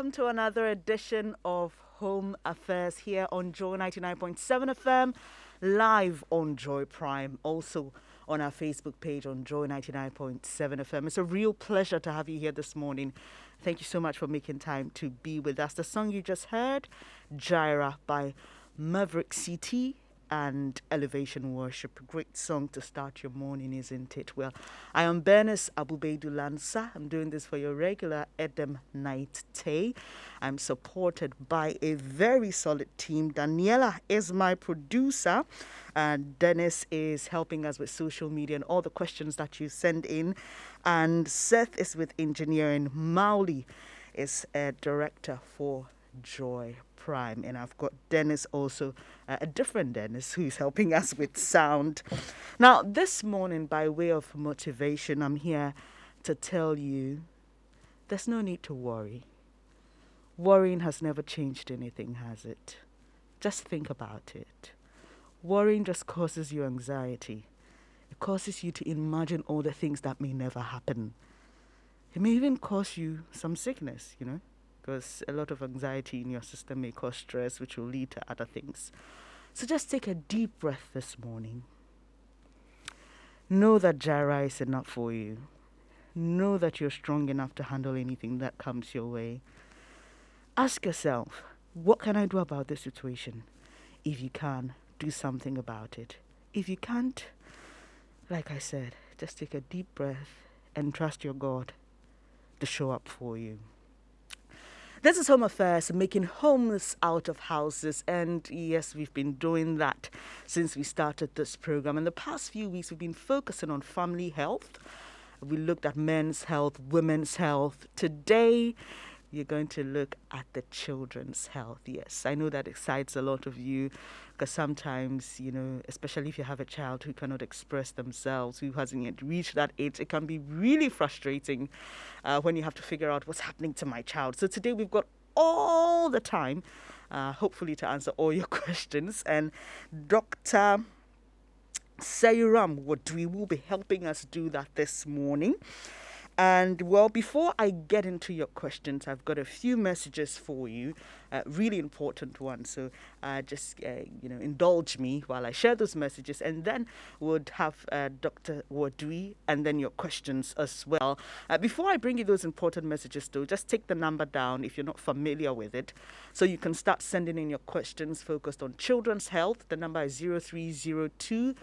welcome to another edition of Home Affairs here on Joy 99.7 FM, live on Joy Prime, also on our Facebook page on Joy 99.7 FM. It's a real pleasure to have you here this morning. Thank you so much for making time to be with us. The song you just heard, Jaira by Maverick CT and Elevation Worship. Great song to start your morning, isn't it? Well, I am Bernice Abu-Baidoo Lansa. I'm doing this for your regular Edem Night Tay. I'm supported by a very solid team. Daniela is my producer, and Dennis is helping us with social media and all the questions that you send in. And Seth is with engineering. Mauli is a director for Joy Prime, and I've got Dennis also, a different Dennis, who's helping us with sound. Now, this morning, by way of motivation, I'm here to tell you there's no need to worry. Worrying has never changed anything, has it? Just think about it. Worrying just causes you anxiety. It causes you to imagine all the things that may never happen. It may even cause you some sickness, because a lot of anxiety in your system may cause stress, which will lead to other things. So just take a deep breath this morning. Know that Jaira is enough for you. Know that you're strong enough to handle anything that comes your way. Ask yourself, what can I do about this situation? If you can, do something about it. If you can't, like I said, just take a deep breath and trust your God to show up for you. This is Home Affairs, making homes out of houses. And yes, we've been doing that since we started this program. In the past few weeks, we've been focusing on family health. We looked at men's health, women's health. Today, you're going to look at the children's health. Yes, I know that excites a lot of you because sometimes, especially if you have a child who cannot express themselves, who hasn't yet reached that age, it can be really frustrating when you have to figure out what's happening to my child. So today we've got all the time, hopefully, to answer all your questions. And Dr. Seyram Wordui will be helping us do that this morning. And, well, before I get into your questions, I've got a few messages for you, really important ones. So just, indulge me while I share those messages. And then we'll have Dr. Wordui and then your questions as well. Before I bring you those important messages, though, just take the number down if you're not familiar with it. So you can start sending in your questions focused on children's health. The number is 0302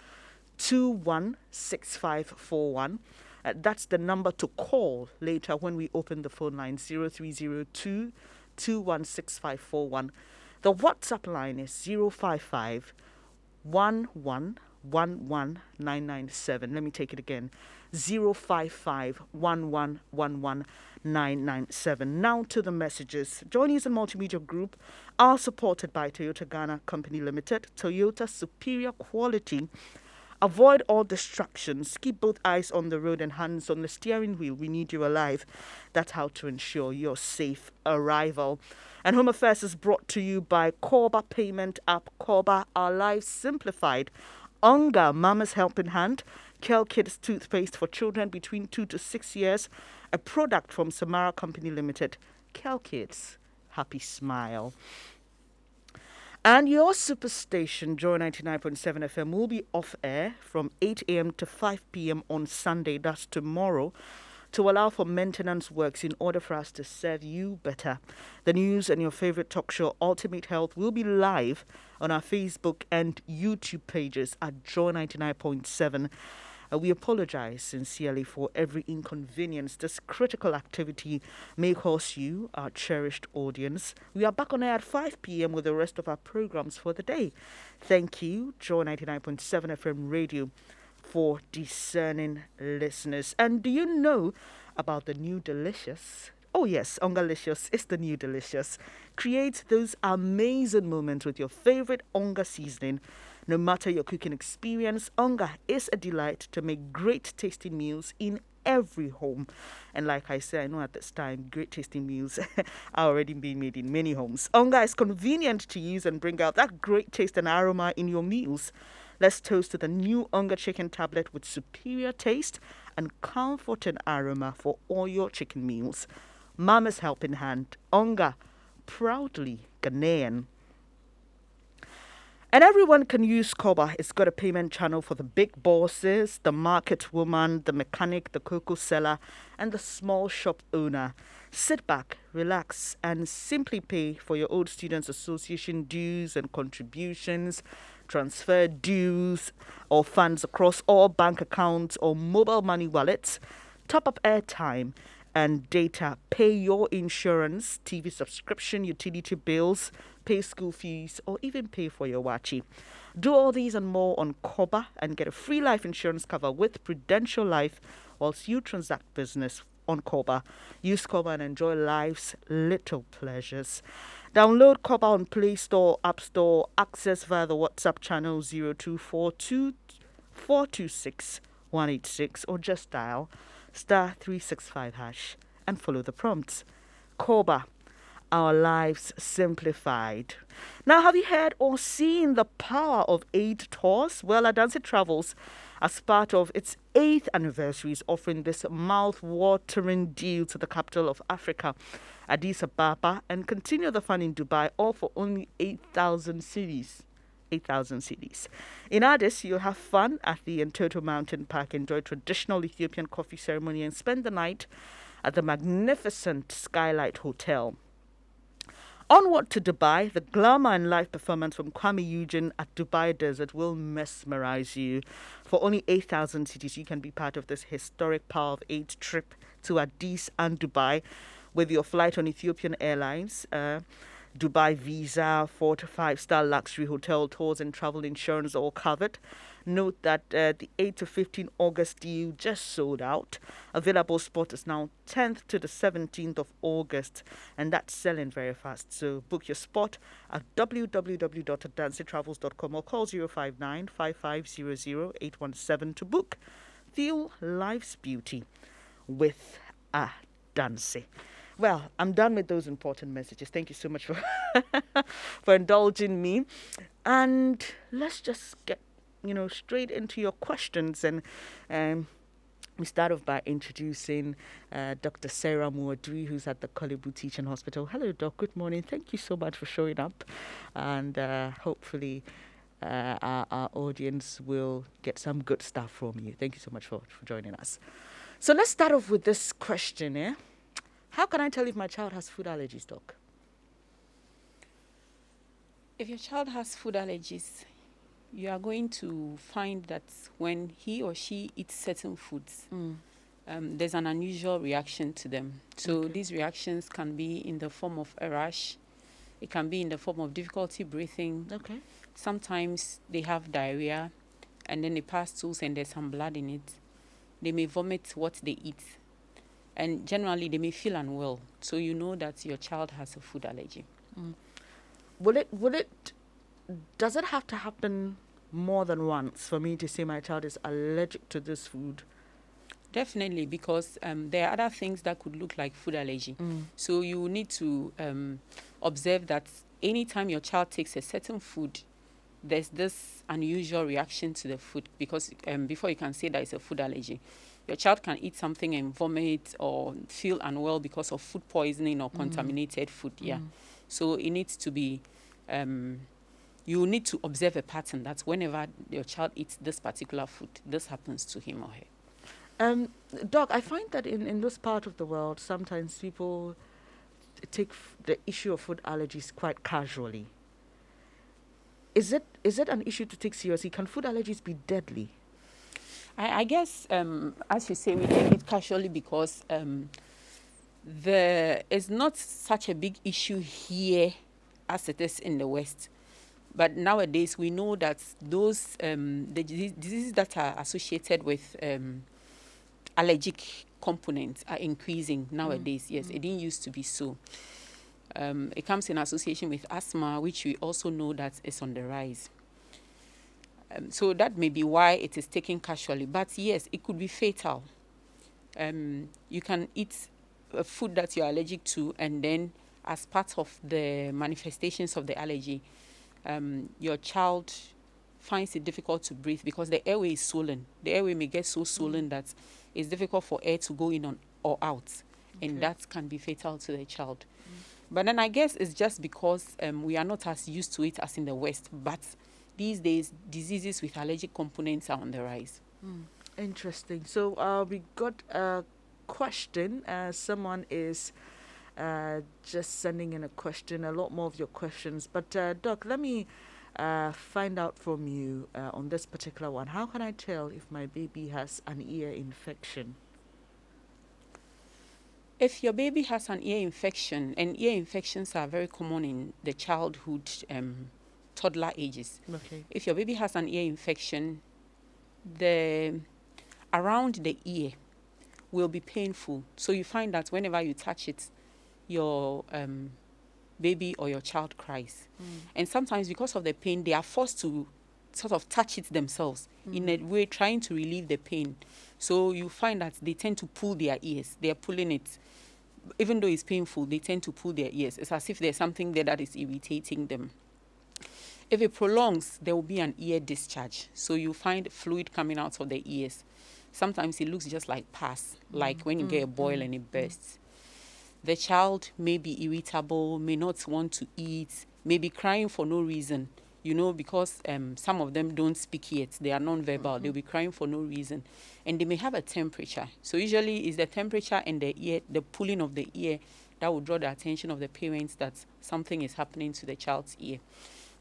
216541. That's the number to call later when we open the phone line, 0302 216541. The WhatsApp line is 055 1111997. Let me take it again, 055 1111997. Now to the messages. Journeys and Multimedia Group are supported by Toyota Ghana Company Limited. Toyota, superior quality. Avoid all distractions. Keep both eyes on the road and hands on the steering wheel. We need you alive. That's how to ensure your safe arrival. And Home Affairs is brought to you by Korba Payment App. Korba, our lives simplified. Unga, Mama's Helping Hand. Kel Kids toothpaste for children between 2 to 6 years. A product from Samara Company Limited. Kel Kids, happy smile. And your superstation, Joy 99.7 FM, will be off air from 8 a.m. to 5 p.m. on Sunday, that's tomorrow, to allow for maintenance works in order for us to serve you better. The news and your favorite talk show, Ultimate Health, will be live on our Facebook and YouTube pages at Joy 99.7. We apologize sincerely for every inconvenience this critical activity may cause you, our cherished audience. We are back on air at 5 p.m. with the rest of our programs for the day. Thank you, Joy 99.7 FM Radio, for discerning listeners. And do you know about the new Delicious? Oh yes, Ongalicious is the new Delicious. Create those amazing moments with your favorite Onga seasoning. No matter your cooking experience, Onga is a delight to make great tasting meals in every home. And like I said, I know at this time, great tasting meals are already being made in many homes. Onga is convenient to use and bring out that great taste and aroma in your meals. Let's toast to the new Onga chicken tablet with superior taste and comforting aroma for all your chicken meals. Mama's Helping Hand, Onga, proudly Ghanaian. And everyone can use Koba. It's got a payment channel for the big bosses, the market woman, the mechanic, the cocoa seller, and the small shop owner. Sit back, relax, and simply pay for your Old Students Association dues and contributions, transfer dues or funds across all bank accounts or mobile money wallets, top up airtime and data, pay your insurance, TV subscription, utility bills, pay school fees, or even pay for your wachi. Do all these and more on Koba and get a free life insurance cover with Prudential Life whilst you transact business on Koba. Use Koba and enjoy life's little pleasures. Download Koba on Play Store, App Store, access via the WhatsApp channel 0242 426 186 or just dial *365# and follow the prompts. Koba, our lives simplified. Now, have you heard or seen the power of Aid Tours? Well, Adansi Travels, as part of its 8th anniversary, is offering this mouth-watering deal to the capital of Africa, Addis Ababa, and continue the fun in Dubai, all for only 8,000 cedis. 8,000 cedis. In Addis, you'll have fun at the Entoto Mountain Park, enjoy traditional Ethiopian coffee ceremony, and spend the night at the magnificent Skylight Hotel. Onward to Dubai, the glamour and live performance from Kwame Eugene at Dubai Desert will mesmerize you. For only 8,000 cedis, you can be part of this historic Power of 8 trip to Addis and Dubai with your flight on Ethiopian Airlines, Dubai visa, 4 to 5-star luxury hotel tours and travel insurance all covered. Note that the 8 to 15 August deal just sold out. Available spot is now 10th to the 17th of August, and that's selling very fast. So book your spot at www.dancetravels.com or call 059 5500 817 to book. Feel life's beauty with a Dancy. Well, I'm done with those important messages. Thank you so much for for indulging me. And let's just get, straight into your questions. And we start off by introducing Dr. Seyram Wordui, who's at the Kolebu Teaching Hospital. Hello, Doc. Good morning. Thank you so much for showing up. And hopefully our audience will get some good stuff from you. Thank you so much for joining us. So let's start off with this question, How can I tell if my child has food allergies, Doc? If your child has food allergies, you are going to find that when he or she eats certain foods, there's an unusual reaction to them. So these reactions can be in the form of a rash. It can be in the form of difficulty breathing. Okay. Sometimes they have diarrhea, and then they pass stools and there's some blood in it. They may vomit what they eat. And generally, they may feel unwell. So you know that your child has a food allergy. Does it have to happen more than once for me to say my child is allergic to this food? Definitely, because there are other things that could look like food allergy. So you need to observe that anytime your child takes a certain food, there's this unusual reaction to the food, because before you can say that it's a food allergy. Your child can eat something and vomit or feel unwell because of food poisoning or contaminated food. So it needs to be, you need to observe a pattern that whenever your child eats this particular food, this happens to him or her. Doc, I find that in this part of the world, sometimes people take the issue of food allergies quite casually. Is it an issue to take seriously? Can food allergies be deadly? I guess, as you say, we take it casually because there is not such a big issue here as it is in the West. But nowadays, we know that those the diseases that are associated with allergic components are increasing nowadays. Yes, it didn't used to be so. It comes in association with asthma, which we also know that is on the rise. So that may be why it is taken casually. But yes, it could be fatal. You can eat a food that you're allergic to, and then as part of the manifestations of the allergy, your child finds it difficult to breathe because the airway is swollen. The airway may get so swollen that it's difficult for air to go in or out. and that can be fatal to the child. But then I guess it's just because we are not as used to it as in the West. But these days, diseases with allergic components are on the rise. Interesting. So we got a question. Someone is just sending in a question, a lot more of your questions. But Doc, let me find out from you on this particular one. How can I tell if my baby has an ear infection? If your baby has an ear infection, and ear infections are very common in the childhood, toddler ages. Okay. If your baby has an ear infection, around the ear will be painful. So you find that whenever you touch it, your baby or your child cries. And sometimes because of the pain, they are forced to sort of touch it themselves in a way, trying to relieve the pain. So you find that they tend to pull their ears. They are pulling it. Even though it's painful, they tend to pull their ears. It's as if there's something there that is irritating them. If it prolongs, there will be an ear discharge. So you find fluid coming out of the ears. Sometimes it looks just like pus, like when you get a boil and it bursts. The child may be irritable, may not want to eat, may be crying for no reason, because some of them don't speak yet. They are non-verbal. They'll be crying for no reason. And they may have a temperature. So usually it's the temperature and the ear, the pulling of the ear, that will draw the attention of the parents that something is happening to the child's ear.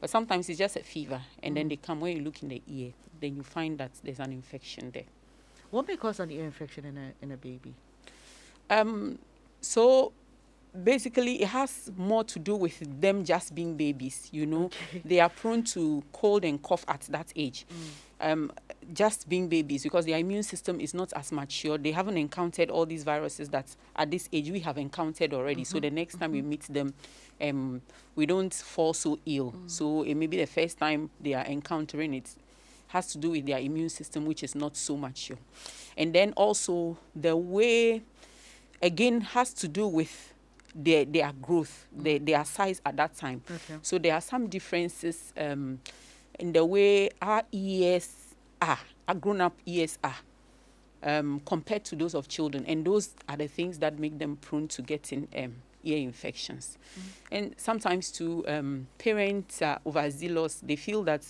But sometimes it's just a fever. And then they come, when you look in the ear, then you find that there's an infection there. What may cause an ear infection in a baby? So basically it has more to do with them just being babies, Okay. They are prone to cold and cough at that age. Just being babies, because their immune system is not as mature. They haven't encountered all these viruses that at this age we have encountered already. So the next time we meet them, we don't fall so ill. So it may be the first time they are encountering it. Has to do with their immune system, which is not so mature. And then also the way, again, has to do with their growth, their size at that time. Okay. So there are some differences in the way our ears are, our grown-up ears are, compared to those of children. And those are the things that make them prone to getting ear infections. And sometimes too, parents are overzealous. They feel that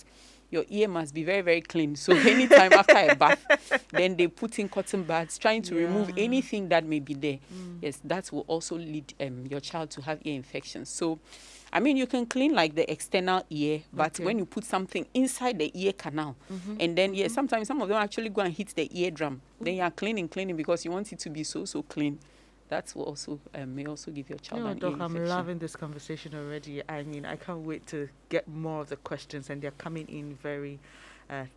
your ear must be very, very clean. So anytime after a bath, then they put in cotton buds, trying to remove anything that may be there. Yes, that will also lead your child to have ear infections. So, I mean, you can clean like the external ear, but when you put something inside the ear canal, and then, sometimes some of them actually go and hit the eardrum. Then you are cleaning because you want it to be so clean. That will also may also give your child an ear Doc, infection. I'm loving this conversation already. I mean, I can't wait to get more of the questions, and they're coming in very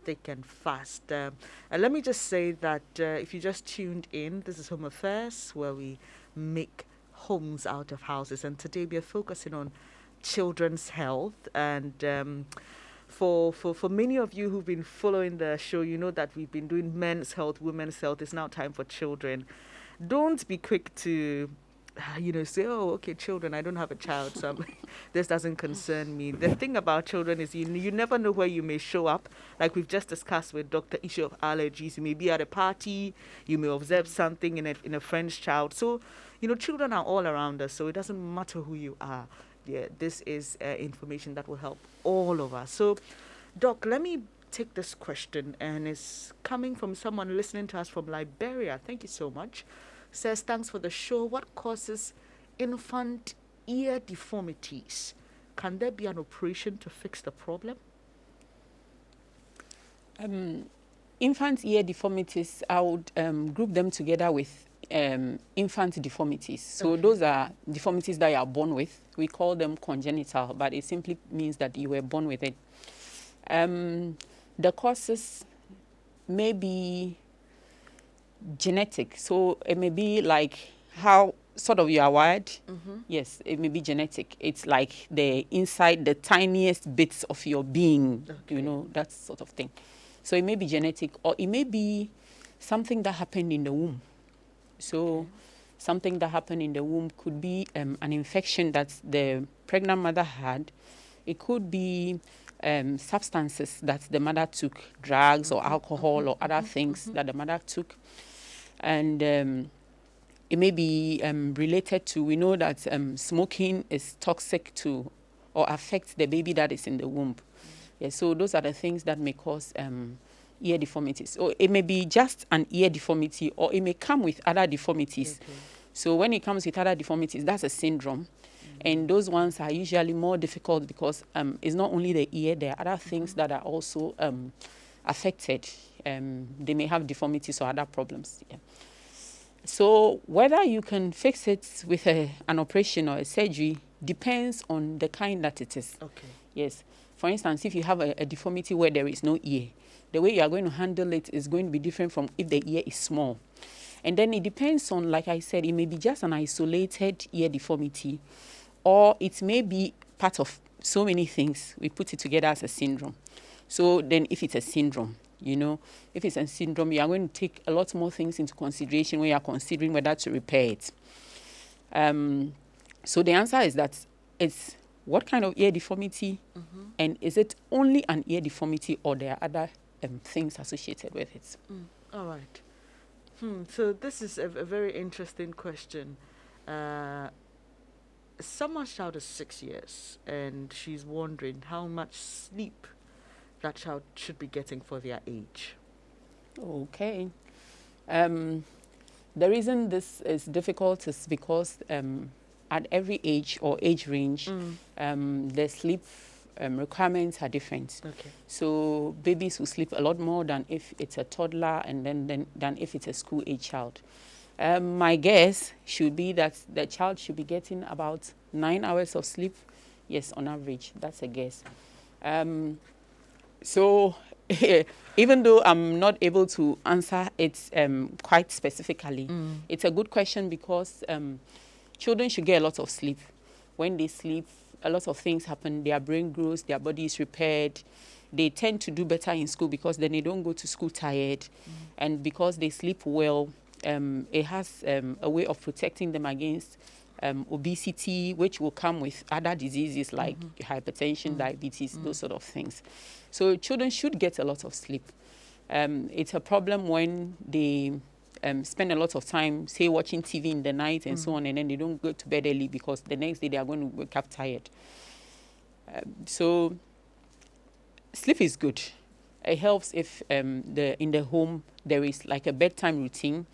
thick and fast. Let me just say that if you just tuned in, this is Home Affairs, where we make homes out of houses. And today we are focusing on children's health. And for many of you who've been following the show, you know that we've been doing men's health, women's health. It's now time for children. Don't be quick to, say, oh, okay, children, I don't have a child, so this doesn't concern me. The thing about children is you never know where you may show up. Like we've just discussed with Dr. issue of allergies. You may be at a party, you may observe something in a friend's child. So, children are all around us, so it doesn't matter who you are. Yeah, this is information that will help all of us. So, Doc, let me take this question, and it's coming from someone listening to us from Liberia. Thank you so much. Says, thanks for the show. What causes infant ear deformities? Can there be an operation to fix the problem? Infant ear deformities, I would group them together with infant deformities. So those are deformities that you are born with. We call them congenital, but it simply means that you were born with it. The causes may be genetic. So it may be like how sort of you are wired. Yes, it may be genetic. It's like the inside, the tiniest bits of your being, that sort of thing. So it may be genetic, or it may be something that happened in the womb. So something that happened in the womb could be an infection that the pregnant mother had. It could be substances that the mother took, drugs or alcohol or other things that the mother took. And it may be related to, we know that smoking is toxic to or affects the baby that is in the womb. Yeah, so those are the things that may cause ear deformities. Or it may be just an ear deformity, or it may come with other deformities. Okay. So when it comes with other deformities, that's a syndrome. And those ones are usually more difficult because it's not only the ear, there are other things that are also affected. They may have deformities or other problems. Yeah. So whether you can fix it with an operation or a surgery depends on the kind that it is. Okay. Yes. For instance, if you have a deformity where there is no ear, the way you are going to handle it is going to be different from if the ear is small. And then it depends on, like I said, it may be just an isolated ear deformity, or it may be part of so many things. We put it together as a syndrome. So then if it's a syndrome, if it's a syndrome, you are going to take a lot more things into consideration when you are considering whether to repair it. So the answer is that it's what kind of ear deformity, and is it only an ear deformity, or there are other things associated with it? All right. So this is a very interesting question. Someone's child is 6 years, and she's wondering how much sleep that child should be getting for their age. Okay. The reason this is difficult is because at every age or age range, the sleep requirements are different. Okay. So babies will sleep a lot more than if it's a toddler, and then than if it's a school age child. My guess should be that the child should be getting about 9 hours of sleep. Yes, on average, that's a guess. So even though I'm not able to answer it quite specifically, it's a good question because children should get a lot of sleep. When they sleep, a lot of things happen. Their brain grows, their body is repaired. They tend to do better in school because then they don't go to school tired. And because they sleep well, it has a way of protecting them against obesity, which will come with other diseases like hypertension, diabetes, those sort of things. So children should get a lot of sleep. It's a problem when they spend a lot of time, say, watching TV in the night and so on, and then they don't go to bed early because the next day they are going to wake up tired. So sleep is good. It helps if in the home there is like a bedtime routine.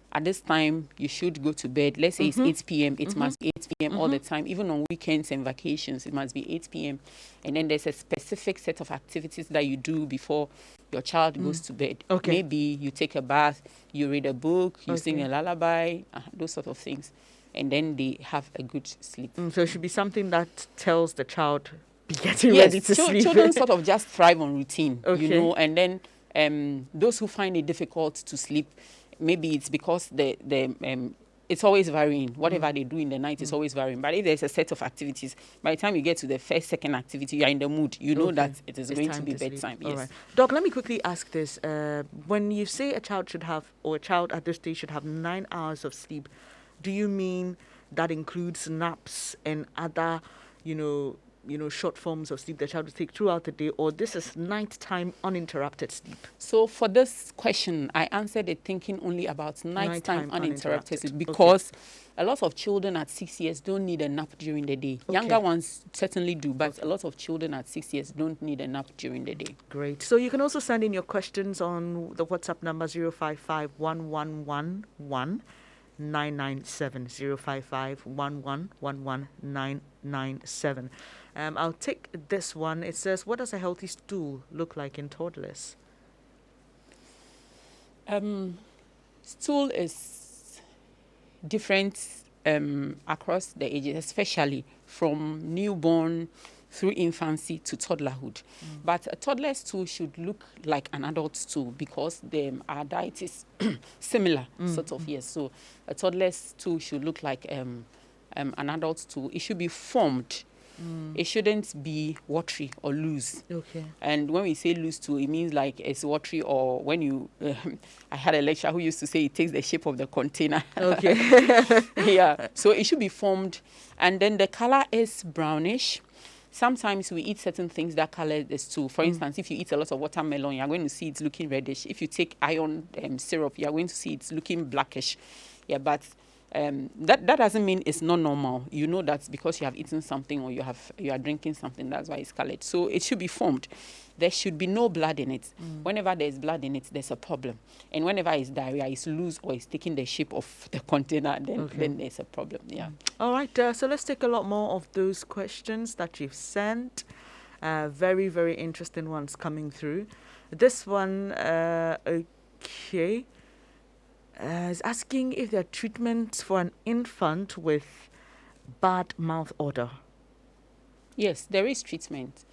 At this time, you should go to bed. Let's say it's 8 p.m. It must be 8 p.m. all the time. Even on weekends and vacations, it must be 8 p.m. And then there's a specific set of activities that you do before your child goes to bed. Okay. Maybe you take a bath, you read a book, you sing a lullaby, those sort of things. And then they have a good sleep. So it should be something that tells the child, be getting ready to sleep. Children sort of just thrive on routine, Okay. And then those who find it difficult to sleep, maybe it's because it's always varying. Whatever they do in the night is always varying. But if there's a set of activities, by the time you get to the first, second activity, you're in the mood. You know that it is going to be bedtime. Yes. All right. Doc, let me quickly ask this. When you say a child should have, or a child at this stage should have 9 hours of sleep, do you mean that includes naps and other, short forms of sleep the child will take throughout the day, or this is nighttime uninterrupted sleep? So for this question, I answered it thinking only about nighttime uninterrupted sleep, because a lot of children at 6 years don't need a nap during the day. Younger ones certainly do, but a lot of children at 6 years don't need a nap during the day. Great. So you can also send in your questions on the WhatsApp number 055 111 997 055 111 997. I'll take this one. It says, what does a healthy stool look like in toddlers? Stool is different across the ages, especially from newborn through infancy to toddlerhood. But a toddler stool should look like an adult stool because our diet is similar, sort of, yes. So a toddler stool should look like an adult stool. It should be formed. It shouldn't be watery or loose. Okay. And when we say loose too, it means like it's watery, or when you, I had a lecturer who used to say it takes the shape of the container. Okay. Yeah. So it should be formed. And then the color is brownish. Sometimes we eat certain things that color the stool. For instance, if you eat a lot of watermelon, you're going to see it's looking reddish. If you take iron syrup, you're going to see it's looking blackish. Yeah, but That doesn't mean it's not normal. You know that because you have eaten something or you are drinking something, that's why it's scarlet. So it should be formed. There should be no blood in it. Whenever there's blood in it, there's a problem. And whenever it's diarrhea, it's loose or it's taking the shape of the container, then there's a problem. Yeah. All right. So let's take a lot more of those questions that you've sent. Very, very interesting ones coming through. This one, okay. Is asking if there are treatments for an infant with bad mouth odor. Yes, there is treatment.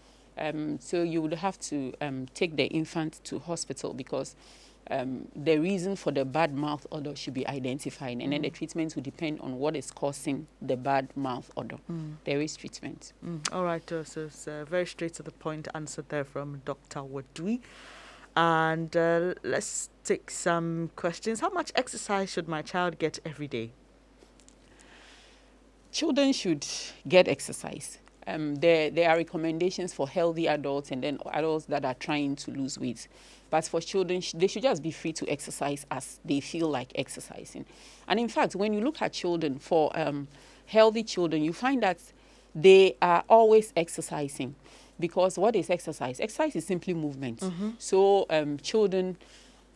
So you would have to take the infant to hospital because the reason for the bad mouth odor should be identified, and then the treatment will depend on what is causing the bad mouth odor. There is treatment. All right, so it's a very straight to the point answer there from Dr. Wordui. And let's take some questions. How much exercise should my child get every day? Children should get exercise. There are recommendations for healthy adults and then adults that are trying to lose weight. But for children, they should just be free to exercise as they feel like exercising. And in fact, when you look at children, for healthy children, you find that they are always exercising. Because what is exercise? Exercise is simply movement. So children,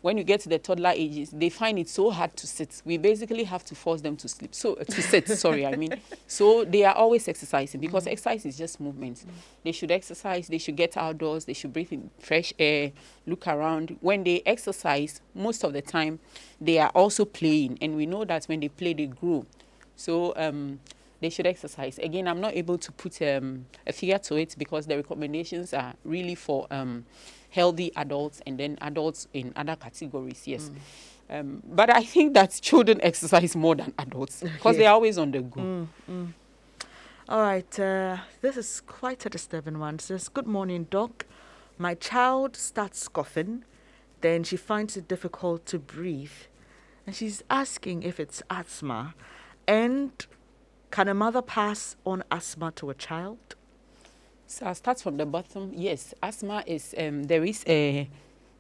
when you get to the toddler ages, they find it so hard to sit. We basically have to force them to sleep. So to sit, sorry, I mean. So they are always exercising because exercise is just movement. They should exercise. They should get outdoors. They should breathe in fresh air, look around. When they exercise, most of the time, they are also playing. And we know that when they play, they grow. So they should exercise. Again, I'm not able to put a figure to it because the recommendations are really for healthy adults and then adults in other categories, yes. But I think that children exercise more than adults because they're always on the go. All right, this is quite a disturbing one. It says, good morning, doc. My child starts coughing, then she finds it difficult to breathe, and she's asking if it's asthma. And can a mother pass on asthma to a child? So I'll start from the bottom. Yes, asthma is, there is a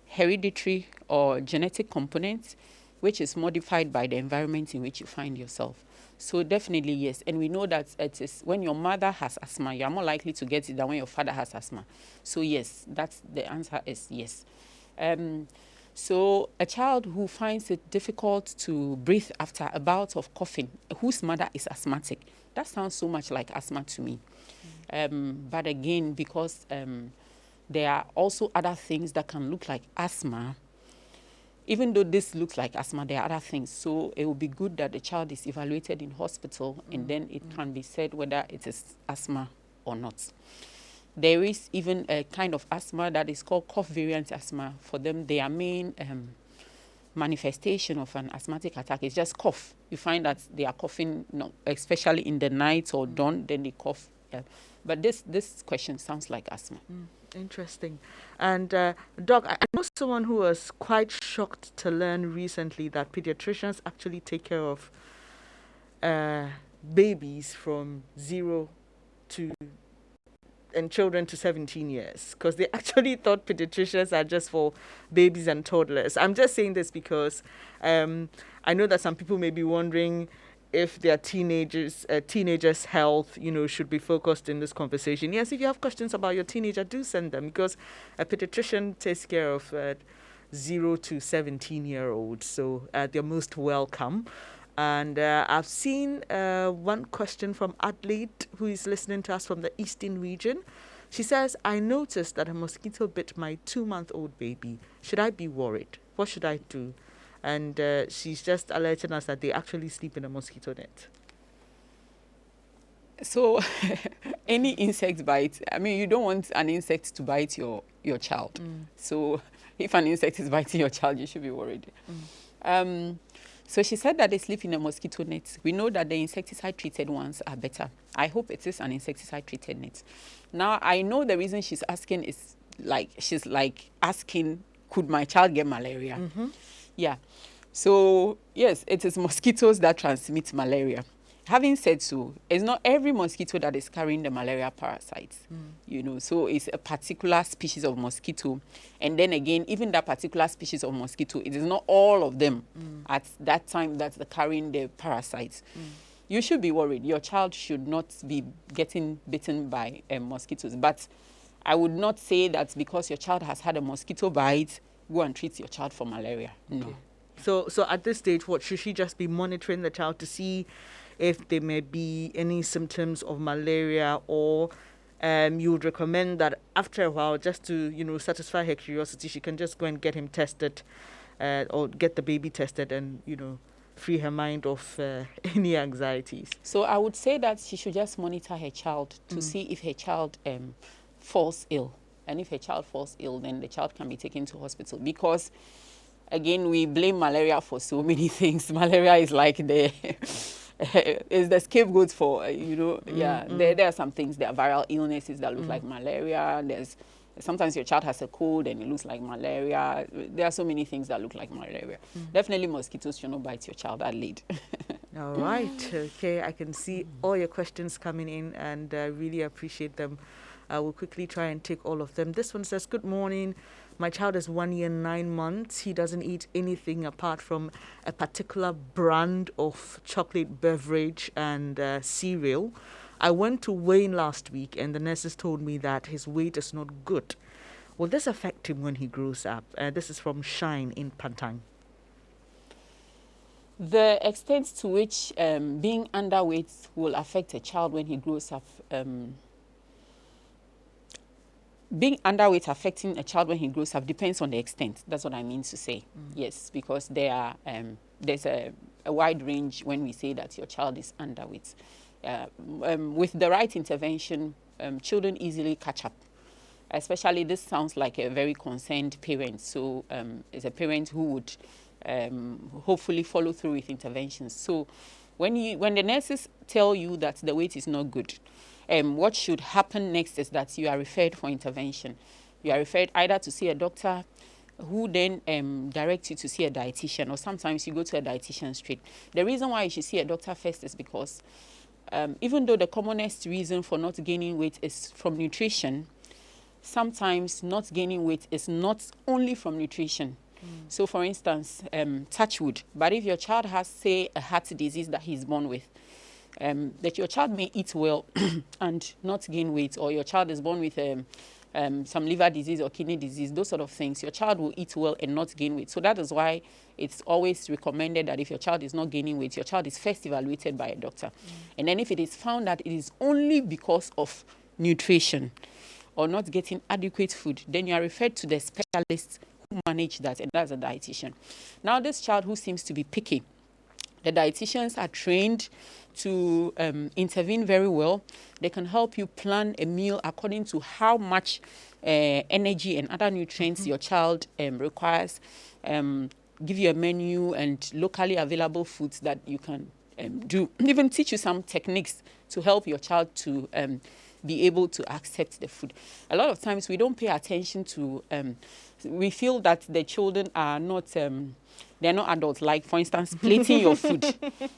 hereditary or genetic component which is modified by the environment in which you find yourself. So definitely yes. And we know that it is when your mother has asthma, you are more likely to get it than when your father has asthma. So yes, that's the answer is yes. So a child who finds it difficult to breathe after a bout of coughing, whose mother is asthmatic, that sounds so much like asthma to me. But again, because there are also other things that can look like asthma, even though this looks like asthma, there are other things. So it would be good that the child is evaluated in hospital and then it can be said whether it is asthma or not. There is even a kind of asthma that is called cough variant asthma. For them, their main manifestation of an asthmatic attack is just cough. You find that they are coughing, especially in the night or dawn, then they cough. But this question sounds like asthma. Interesting. And Doc, I know someone who was quite shocked to learn recently that pediatricians actually take care of babies from 0 to and children to 17 years, because they actually thought pediatricians are just for babies and toddlers. I'm just saying this because I know that some people may be wondering if their teenagers' health, should be focused in this conversation. Yes, if you have questions about your teenager, do send them, because a pediatrician takes care of 0 to 17-year-olds, so they're most welcome. And I've seen one question from Adelaide, who is listening to us from the Eastern region. She says, I noticed that a mosquito bit my 2-month-old baby. Should I be worried? What should I do? And she's just alerting us that they actually sleep in a mosquito net. So any insect bite, I mean, you don't want an insect to bite your child. So if an insect is biting your child, you should be worried. So she said that they sleep in a mosquito net. We know that the insecticide-treated ones are better. I hope it is an insecticide-treated net. Now, I know the reason she's asking is she's asking, could my child get malaria? Yeah. So, yes, it is mosquitoes that transmit malaria. having said so, it's not every mosquito that is carrying the malaria parasites, so it's a particular species of mosquito. And then again, even that particular species of mosquito, it is not all of them at that time that they're carrying the parasites. You should be worried. Your child should not be getting bitten by mosquitoes. But I would not say that because your child has had a mosquito bite, go and treat your child for malaria. No. Okay. So at this stage, what should she just be monitoring the child to see if there may be any symptoms of malaria, or you would recommend that after a while, just to satisfy her curiosity, she can just go and get him tested, or get the baby tested, and free her mind of any anxieties. So I would say that she should just monitor her child to see if her child falls ill. And if her child falls ill, then the child can be taken to hospital. Because, again, we blame malaria for so many things. Malaria is like is the scapegoat for, there are some things. There are viral illnesses that look like malaria. Sometimes your child has a cold and it looks like malaria. There are so many things that look like malaria. Definitely mosquitoes should not bite your child that late. All right. Okay. I can see all your questions coming in, and I really appreciate them. I will quickly try and take all of them. This one says, good morning. My child is 1 year, 9 months. He doesn't eat anything apart from a particular brand of chocolate beverage and cereal. I went to weigh in last week, and the nurses told me that his weight is not good. Will this affect him when he grows up? This is from Shine in Pantang. The extent to which being underweight will affect a child when he grows up, being underweight affecting a child when he grows up depends on the extent. That's what I mean to say. Yes, because there's a wide range when we say that your child is underweight. With the right intervention, children easily catch up. Especially, this sounds like a very concerned parent. So it's a parent who would hopefully follow through with interventions. So when the nurses tell you that the weight is not good, what should happen next is that you are referred for intervention. You are referred either to see a doctor, who then directs you to see a dietitian, or sometimes you go to a dietitian straight. The reason why you should see a doctor first is because even though the commonest reason for not gaining weight is from nutrition, sometimes not gaining weight is not only from nutrition. So, for instance, touch wood. But if your child has, say, a heart disease that he's born with, that your child may eat well and not gain weight, or your child is born with some liver disease or kidney disease, those sort of things, your child will eat well and not gain weight. So that is why it's always recommended that if your child is not gaining weight, your child is first evaluated by a doctor. And then if it is found that it is only because of nutrition or not getting adequate food, then you are referred to the specialist who manage that, and that's a dietitian. Now, this child who seems to be picky, the dietitians are trained to intervene very well. They can help you plan a meal according to how much energy and other nutrients your child requires, give you a menu and locally available foods that you can do, even teach you some techniques to help your child to be able to accept the food. A lot of times we don't pay attention to, we feel that the children are not, they're not adults. Like, for instance, plating your food.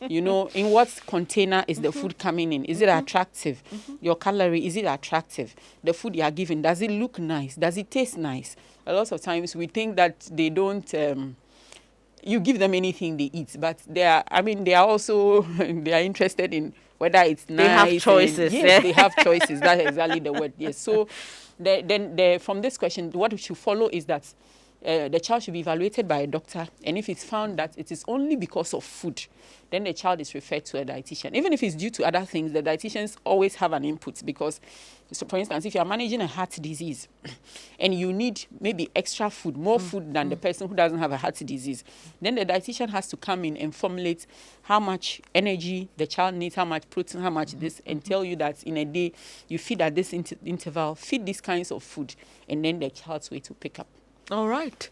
In what container is the food coming in? Is it attractive? Your calorie, is it attractive? The food you are given, does it look nice? Does it taste nice? A lot of times we think that they don't, you give them anything they eat, but they are also, they are interested in whether it's nice. They have choices. Yes, they have choices. That's exactly the word. Yes. So from this question, what should follow is that the child should be evaluated by a doctor, and if it's found that it is only because of food, then the child is referred to a dietitian. Even if it's due to other things, the dietitians always have an input, because, so for instance, if you are managing a heart disease and you need maybe extra food, more food than the person who doesn't have a heart disease, then the dietitian has to come in and formulate how much energy the child needs, how much protein, how much this, and tell you that in a day you feed at this interval, feed these kinds of food, and then the child's weight to pick up. All right.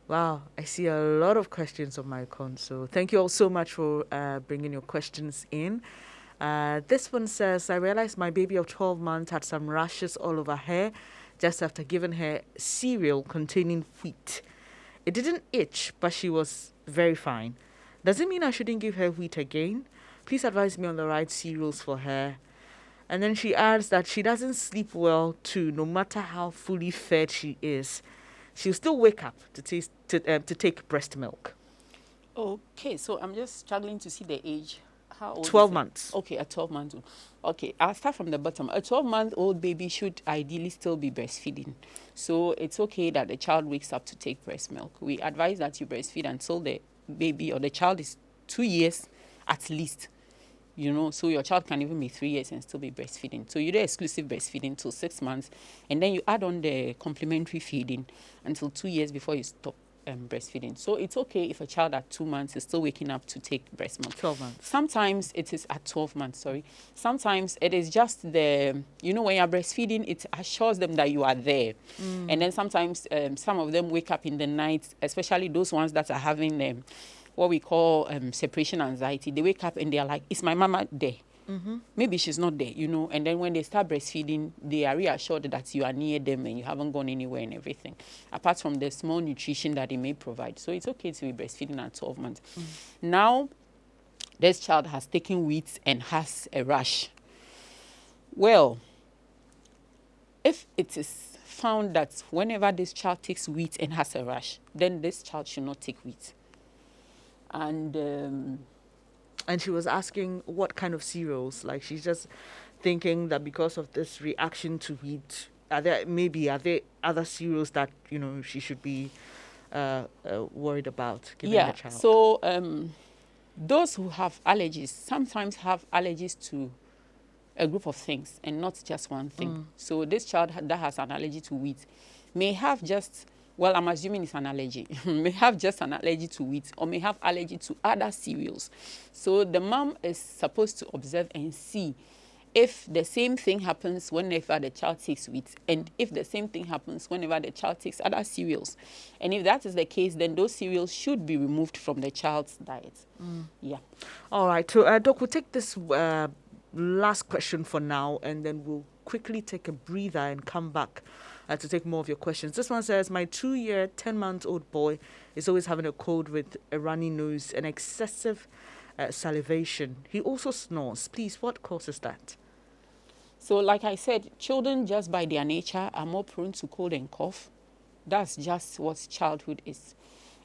Wow, I see a lot of questions on my account. So thank you all so much for bringing your questions in. This one says, I realized my baby of 12 months had some rashes all over her just after giving her cereal containing wheat. It didn't itch, but she was very fine. Does it mean I shouldn't give her wheat again? Please advise me on the right cereals for her. And then she adds that she doesn't sleep well too, no matter how fully fed she is. She'll still wake up to take breast milk. Okay, so I'm just struggling to see the age. How old 12 is it? months. Okay, a 12-month old. Okay, I'll start from the bottom. A 12-month-old baby should ideally still be breastfeeding. So it's okay that the child wakes up to take breast milk. We advise that you breastfeed until the baby or the child is 2 years at least. So your child can even be 3 years and still be breastfeeding. So you do exclusive breastfeeding till 6 months, and then you add on the complementary feeding until 2 years before you stop breastfeeding. So it's okay if a child at 2 months is still waking up to take breast milk. 12 months. Sometimes it is at 12 months, sorry. Sometimes it is just when you're breastfeeding, it assures them that you are there. And then sometimes some of them wake up in the night, especially those ones that are having what we call separation anxiety. They wake up and they are like, is my mama there? Maybe she's not there, and then when they start breastfeeding, they are reassured that you are near them and you haven't gone anywhere and everything, apart from the small nutrition that they may provide. So it's okay to be breastfeeding at 12 months. Now, this child has taken wheat and has a rash. Well, if it is found that whenever this child takes wheat and has a rash, then this child should not take wheat. And she was asking what kind of cereals. Like, she's just thinking that because of this reaction to wheat, are there other cereals that she should be worried about giving the child? So those who have allergies sometimes have allergies to a group of things and not just one thing. So this child that has an allergy to wheat may have just, well, I'm assuming it's an allergy, may have just an allergy to wheat or may have allergy to other cereals. So the mom is supposed to observe and see if the same thing happens whenever the child takes wheat, and if the same thing happens whenever the child takes other cereals. And if that is the case, then those cereals should be removed from the child's diet. Yeah. All right. So, Doc, we'll take this last question for now, and then we'll quickly take a breather and come back to take more of your questions. This one says, my 2-year, 10-month-old boy is always having a cold with a runny nose and excessive salivation. He also snores. Please, what causes that? So like I said, children just by their nature are more prone to cold and cough. That's just what childhood is.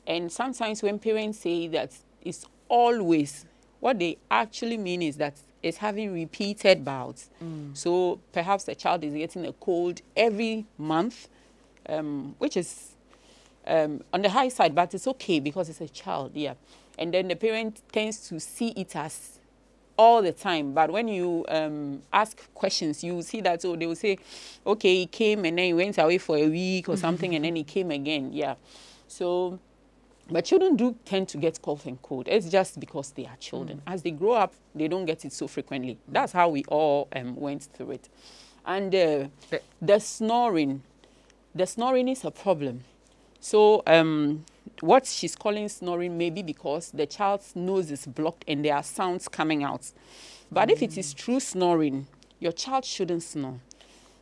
And sometimes when parents say that it's always, what they actually mean is that it's having repeated bouts. So perhaps the child is getting a cold every month, which is on the high side, but it's okay because it's a child, yeah. And then the parent tends to see it as all the time. But when you ask questions, you see that, they will say, okay, he came and then he went away for a week or something and then he came again, yeah. So, but children do tend to get cough and cold. It's just because they are children. As they grow up, they don't get it so frequently. That's how we all went through it. And the snoring is a problem. So what she's calling snoring may be because the child's nose is blocked and there are sounds coming out. But if it is true snoring, your child shouldn't snore.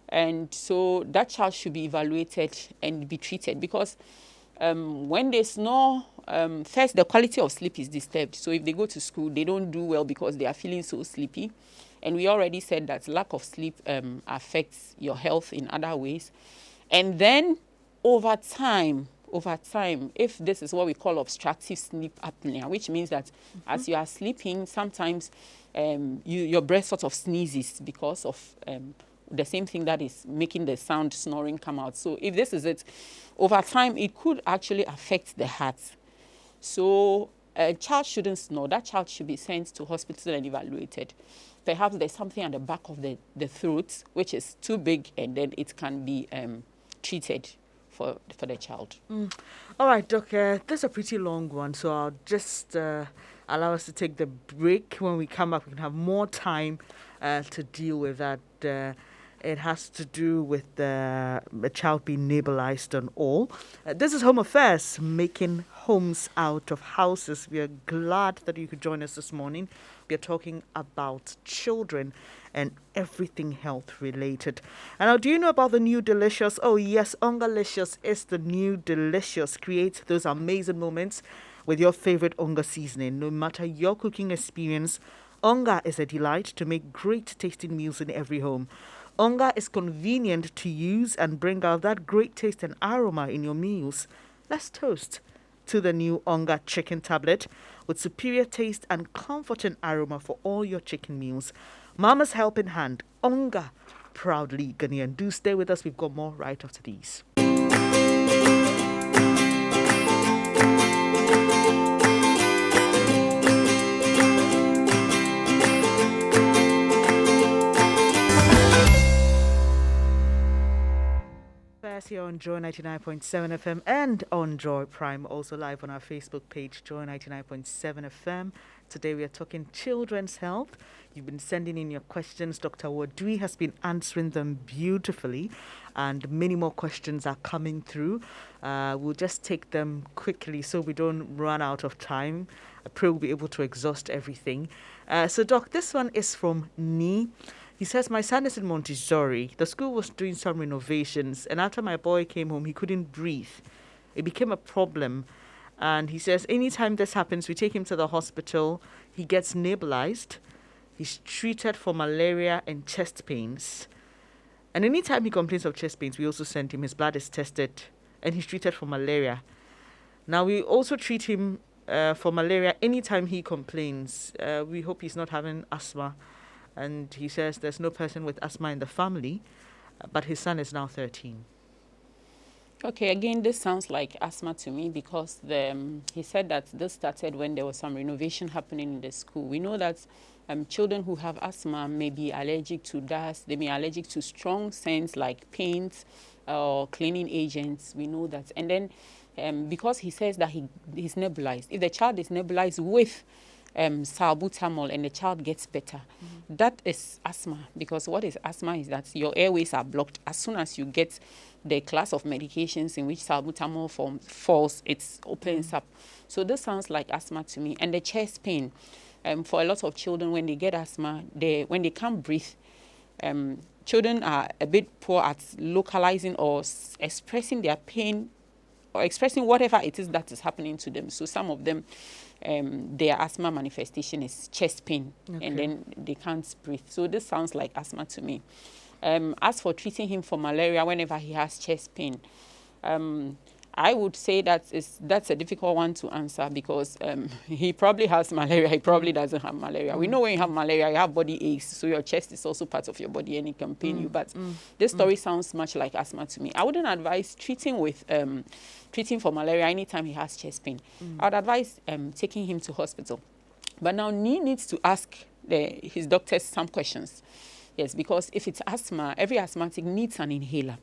And so that child should be evaluated and be treated, because when they snore, first, the quality of sleep is disturbed. So if they go to school, they don't do well because they are feeling so sleepy. And we already said that lack of sleep affects your health in other ways. And then over time, if this is what we call obstructive sleep apnea, which means that as you are sleeping, sometimes your breath sort of sneezes because of the same thing that is making the sound snoring come out. So if this is it, over time, it could actually affect the heart. So a child shouldn't snore. That child should be sent to hospital and evaluated. Perhaps there's something at the back of the throat, which is too big, and then it can be treated for the child. All right, Doc, this is a pretty long one, so I'll just allow us to take the break. When we come back, we can have more time to deal with that. It has to do with the child being nebulized and all. This is Home Affairs, making homes out of houses. We are glad that you could join us this morning. We are talking about children and everything health related. And now, do you know about the new Delicious? Oh yes, Ungalicious is the new Delicious. Create those amazing moments with your favorite Unga seasoning. No matter your cooking experience, Onga is a delight to make great tasting meals in every home. Onga is convenient to use and bring out that great taste and aroma in your meals. Let's toast to the new Onga chicken tablet with superior taste and comforting aroma for all your chicken meals. Mama's helping hand, Onga, proudly Ghanaian. Do stay with us. We've got more right after these. Here on Joy 99.7 FM and on Joy Prime, also live on our Facebook page, Joy 99.7 FM. Today we are talking children's health. You've been sending in your questions. Dr. Wordui has been answering them beautifully, and many more questions are coming through. We'll just take them quickly so we don't run out of time. I pray we'll be able to exhaust everything. So, Doc, this one is from Ni. He says, my son is in Montessori. The school was doing some renovations, and after my boy came home, he couldn't breathe. It became a problem. And he says, anytime this happens, we take him to the hospital. He gets nebulized. He's treated for malaria and chest pains. And anytime he complains of chest pains, we also send him. His blood is tested, and he's treated for malaria. Now, we also treat him for malaria anytime he complains. We hope he's not having asthma. And he says there's no person with asthma in the family, but his son is now 13. Okay, again, this sounds like asthma to me because he said that this started when there was some renovation happening in the school. We know that children who have asthma may be allergic to dust. They may be allergic to strong scents like paint or cleaning agents. We know that. And then because he says that he's nebulized, if the child is nebulized with salbutamol and the child gets better, that is asthma. Because what is asthma is that your airways are blocked. As soon as you get the class of medications in which salbutamol falls, it opens up. So this sounds like asthma to me. And the chest pain, for a lot of children, when they get asthma, when they can't breathe, children are a bit poor at localizing or expressing their pain or expressing whatever it is that is happening to them. So some of them, their asthma manifestation is chest pain, and then they can't breathe. So this sounds like asthma to me. As for treating him for malaria whenever he has chest pain, I would say that's a difficult one to answer because he probably has malaria, he probably doesn't have malaria. We know when you have malaria, you have body aches, so your chest is also part of your body and it can pain you. But this story sounds much like asthma to me. I wouldn't advise treating for malaria anytime he has chest pain. I would advise taking him to hospital. But now he needs to ask his doctors some questions. Yes, because if it's asthma, every asthmatic needs an inhaler.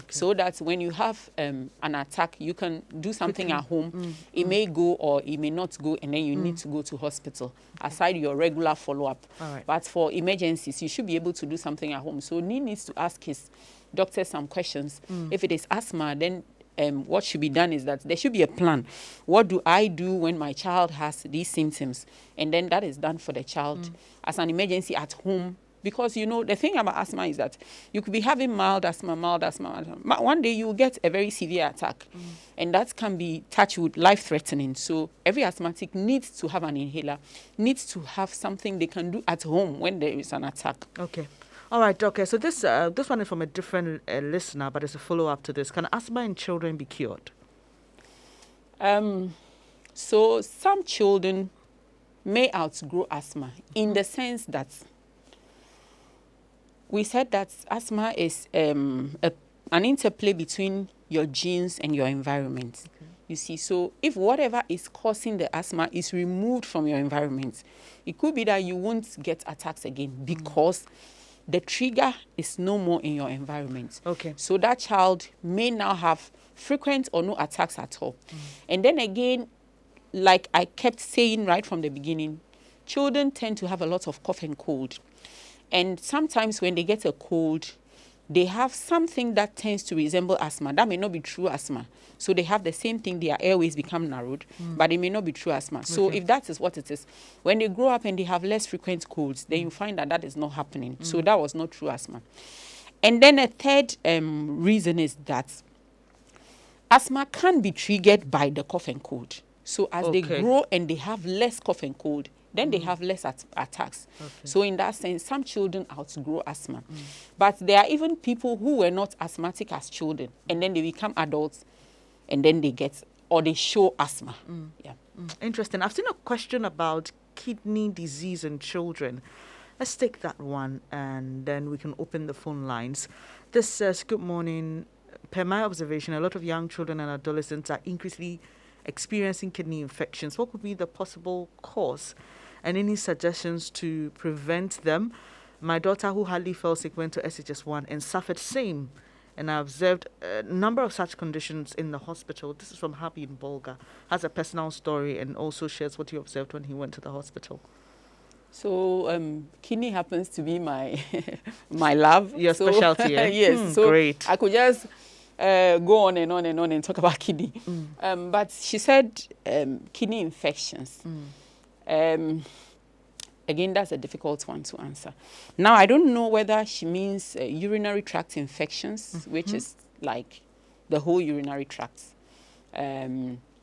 So that when you have an attack, you can do something at home. It may go or it may not go, and then you need to go to hospital, aside your regular follow-up. Right. But for emergencies, you should be able to do something at home. So he needs to ask his doctor some questions. If it is asthma, then what should be done is that there should be a plan. What do I do when my child has these symptoms? And then that is done for the child as an emergency at home. Because, you know, the thing about asthma is that you could be having mild asthma. One day you will get a very severe attack. And that can be touched with life-threatening. So every asthmatic needs to have an inhaler, needs to have something they can do at home when there is an attack. Okay. All right, okay. So this one is from a different listener, but it's a follow-up to this. Can asthma in children be cured? So some children may outgrow asthma in the sense that we said that asthma is an interplay between your genes and your environment. You see, so if whatever is causing the asthma is removed from your environment, it could be that you won't get attacks again because the trigger is no more in your environment. Okay. So that child may now have frequent or no attacks at all. And then again, like I kept saying right from the beginning, children tend to have a lot of cough and cold. And sometimes when they get a cold, they have something that tends to resemble asthma. That may not be true asthma. So they have the same thing, their airways become narrowed, but it may not be true asthma. So if that is what it is, when they grow up and they have less frequent colds, then you find that that is not happening. So that was not true asthma. And then a third reason is that asthma can be triggered by the cough and cold. So as they grow and they have less cough and cold, then they have less attacks. Okay. So in that sense, some children outgrow asthma. But there are even people who were not asthmatic as children, and then they become adults, and then they get, or they show asthma. Yeah. Interesting. I've seen a question about kidney disease in children. Let's take that one, and then we can open the phone lines. This says, good morning. Per my observation, a lot of young children and adolescents are increasingly experiencing kidney infections. What would be the possible cause, and any suggestions to prevent them? My daughter, who hardly fell sick, went to SHS1 and suffered same. And I observed a number of such conditions in the hospital. This is from Happy in Bolga. Has a personal story and also shares what he observed when he went to the hospital. So kidney happens to be my my love. Your specialty, eh? Yes. So great. I could just go on and on and on and talk about kidney. But she said kidney infections. Again, that's a difficult one to answer. Now, I don't know whether she means urinary tract infections, which is like the whole urinary tract.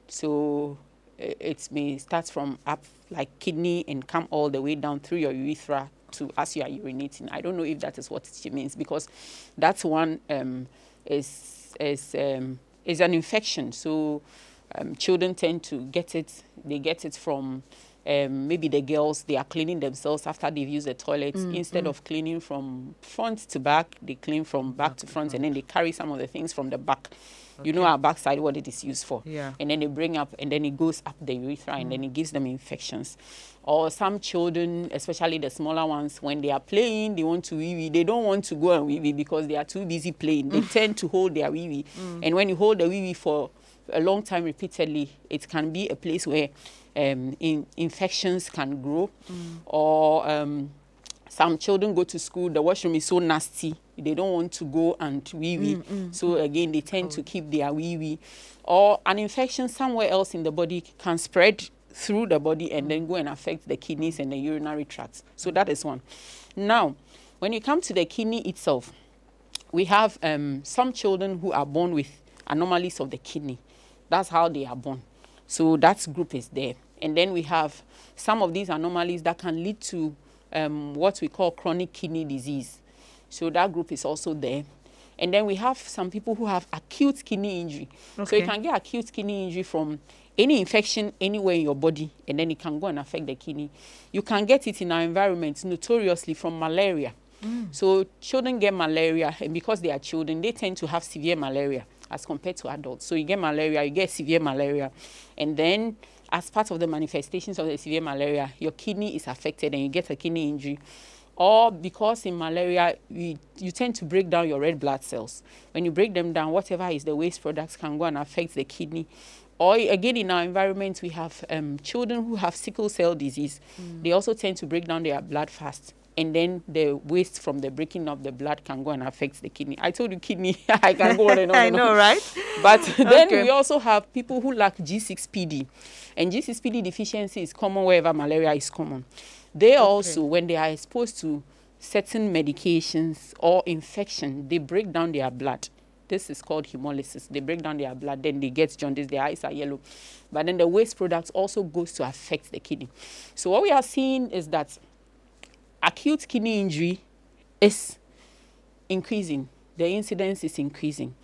So it may start from up like kidney and come all the way down through your urethra to as you are urinating. I don't know if that is what she means, because that's one is an infection. So children tend to get it. They get it from maybe the girls, they are cleaning themselves after they've used the toilet. Instead of cleaning from front to back, they clean from back to front, and then they carry some of the things from the back. Okay. You know our backside, what it is used for. Yeah. And then they bring up, and then it goes up the urethra, and then it gives them infections. Or some children, especially the smaller ones, when they are playing, they want to wee-wee. They don't want to go and wee-wee because they are too busy playing. They tend to hold their wee-wee. And when you hold the wee-wee for a long time repeatedly, it can be a place where infections can grow. Or some children go to school, the washroom is so nasty, they don't want to go and wee-wee. So again, they tend to keep their wee-wee. Or an infection somewhere else in the body can spread through the body and then go and affect the kidneys and the urinary tracts. So that is one. Now, when you come to the kidney itself, we have some children who are born with anomalies of the kidney. That's how they are born. So that group is there. And then we have some of these anomalies that can lead to what we call chronic kidney disease. So that group is also there. And then we have some people who have acute kidney injury. Okay. So you can get acute kidney injury from any infection anywhere in your body, and then it can go and affect the kidney. You can get it in our environment notoriously from malaria. So children get malaria, and because they are children, they tend to have severe malaria as compared to adults. So you get malaria, you get severe malaria, and then as part of the manifestations of the severe malaria, your kidney is affected and you get a kidney injury. Or because in malaria, you tend to break down your red blood cells. When you break them down, whatever is the waste products can go and affect the kidney. Or again, in our environment, we have children who have sickle cell disease. They also tend to break down their blood fast. And then the waste from the breaking of the blood can go and affect the kidney. I told you kidney, I can go on and on. I know, right? But then we also have people who lack G6PD. And G6PD deficiency is common wherever malaria is common. They also, when they are exposed to certain medications or infection, they break down their blood. This is called hemolysis. They break down their blood, then they get jaundice, their eyes are yellow. But then the waste products also goes to affect the kidney. So what we are seeing is that acute kidney injury is increasing. The incidence is increasing.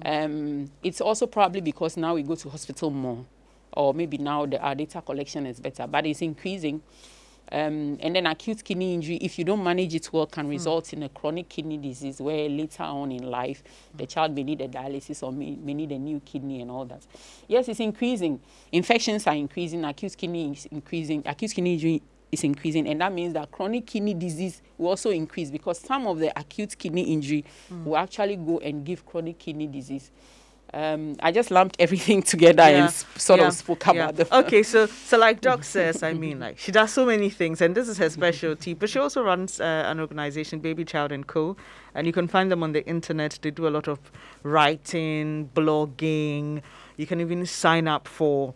It's also probably because now we go to hospital more, or maybe now our data collection is better, but it's increasing. And then acute kidney injury, if you don't manage it well, can result in a chronic kidney disease where later on in life, the child may need a dialysis or may need a new kidney and all that. Yes, it's increasing. Infections are increasing. Acute kidney is increasing. Acute kidney injury is increasing. And that means that chronic kidney disease will also increase, because some of the acute kidney injury will actually go and give chronic kidney disease. I just lumped everything together and sort of spoke about the... Okay, so like Doc says, I mean, like, she does so many things, and this is her specialty, but she also runs an organization, BabyChildandCo, and you can find them on the internet. They do a lot of writing, blogging. You can even sign up for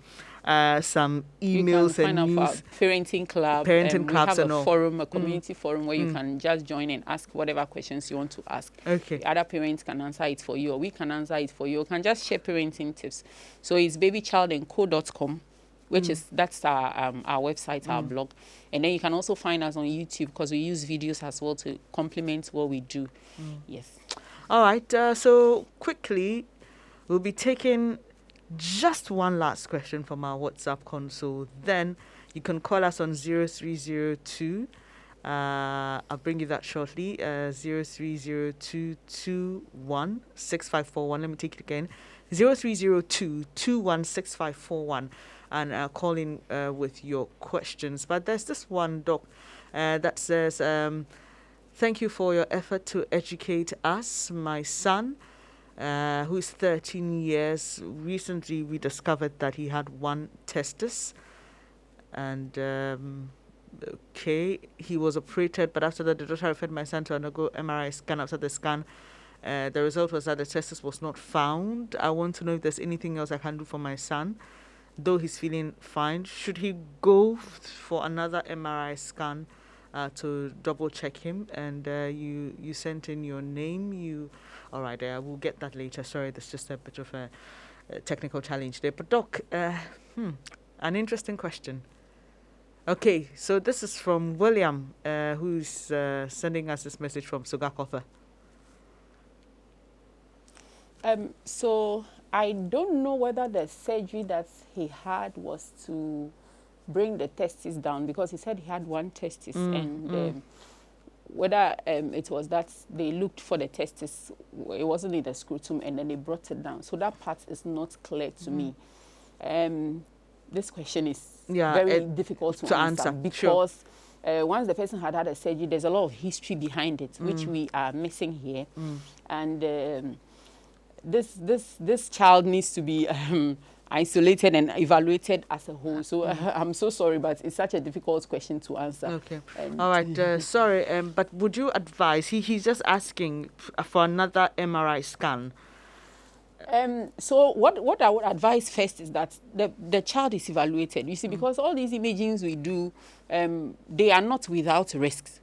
some emails and news. Parenting clubs and all. We have a forum, a community forum where you can just join and ask whatever questions you want to ask. Okay. The other parents can answer it for you, or we can answer it for you. You can just share parenting tips. So it's babychildandco.com, which is that's our website, our blog. And then you can also find us on YouTube because we use videos as well to complement what we do. Yes. All right. So quickly, we'll be taking just one last question from our WhatsApp console. Then you can call us on 0302. I'll bring you that shortly. 0302216541. Let me take it again. 0302216541. And call in with your questions. But there's this one, Doc, that says, thank you for your effort to educate us. My son, who is 13 years, recently we discovered that he had one testis. And, okay, he was operated, but after that, the doctor referred my son to undergo MRI scan. After the scan, the result was that the testis was not found. I want to know if there's anything else I can do for my son, though he's feeling fine. Should he go for another MRI scan to double check him? And you sent in your name. All right, we'll get that later. Sorry, there's just a bit of a technical challenge there. But Doc, an interesting question. Okay, so this is from William, who's sending us this message from Sugakotha. So I don't know whether the surgery that he had was to bring the testis down, because he said he had one testis, and whether it was that they looked for the testis, it wasn't in the scrotum, and then they brought it down. So that part is not clear to me. This question is very difficult to answer because once the person had a surgery, there's a lot of history behind it, which we are missing here. And this child needs to be isolated and evaluated as a whole. So I'm so sorry, but it's such a difficult question to answer. Okay. All right. Sorry, but would you advise, he's just asking for another MRI scan? So what I would advise first is that the child is evaluated. You see, because all these imagings we do, they are not without risks.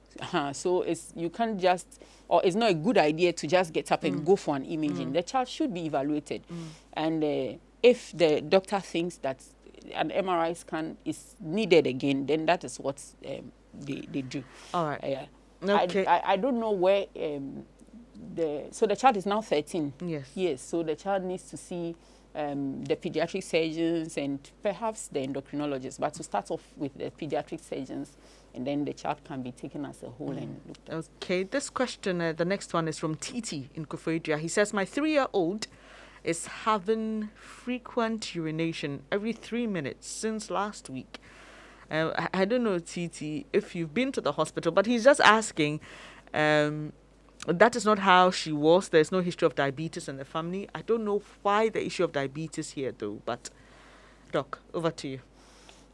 So you can't just, or it's not a good idea to just get up and go for an imaging. The child should be evaluated. And if the doctor thinks that an MRI scan is needed again, then that is what they do. All right. Okay. I don't know where... so the child is now 13. Yes. So the child needs to see the pediatric surgeons and perhaps the endocrinologist. But to start off with the pediatric surgeons, and then the child can be taken as a whole and looked at. Okay. This question, the next one is from Titi in Kufuria. He says, my 3-year-old is having frequent urination every 3 minutes since last week. I don't know, Titi, if you've been to the hospital, but he's just asking... that is not how she was. There's no history of diabetes in the family. I don't know why the issue of diabetes here, though. But, Doc, over to you.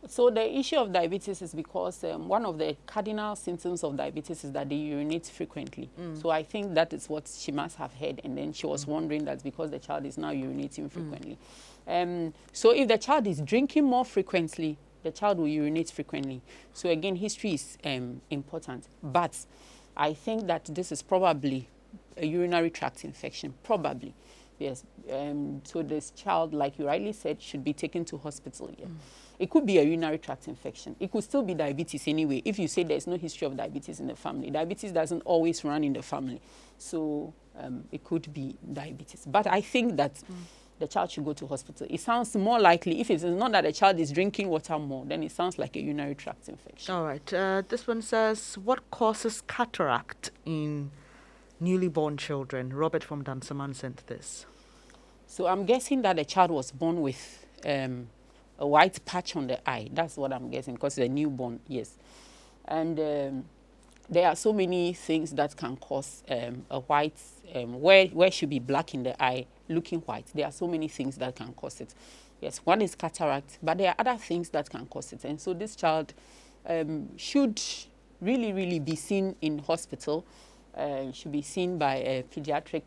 So the issue of diabetes is because one of the cardinal symptoms of diabetes is that they urinate frequently. So I think that is what she must have heard. And then she was wondering that's because the child is now urinating frequently. So if the child is drinking more frequently, the child will urinate frequently. So again, history is important. But I think that this is probably a urinary tract infection, probably. Yes. So this child, like you rightly said, should be taken to hospital. Yeah. It could be a urinary tract infection. It could still be diabetes anyway. If you say there's no history of diabetes in the family, diabetes doesn't always run in the family. So it could be diabetes. But I think that the child should go to hospital. It sounds more likely, if it's not that the child is drinking water more, then it sounds like a urinary tract infection. All right. This one says, what causes cataract in newly born children? Robert from Dansaman sent this. So I'm guessing that the child was born with a white patch on the eye. That's what I'm guessing, because it's a newborn, yes. And there are so many things that can cause a white, where should be black in the eye, looking white. There are so many things that can cause it. Yes, one is cataract, but there are other things that can cause it. And so this child should really be seen in hospital. Should be seen by a pediatric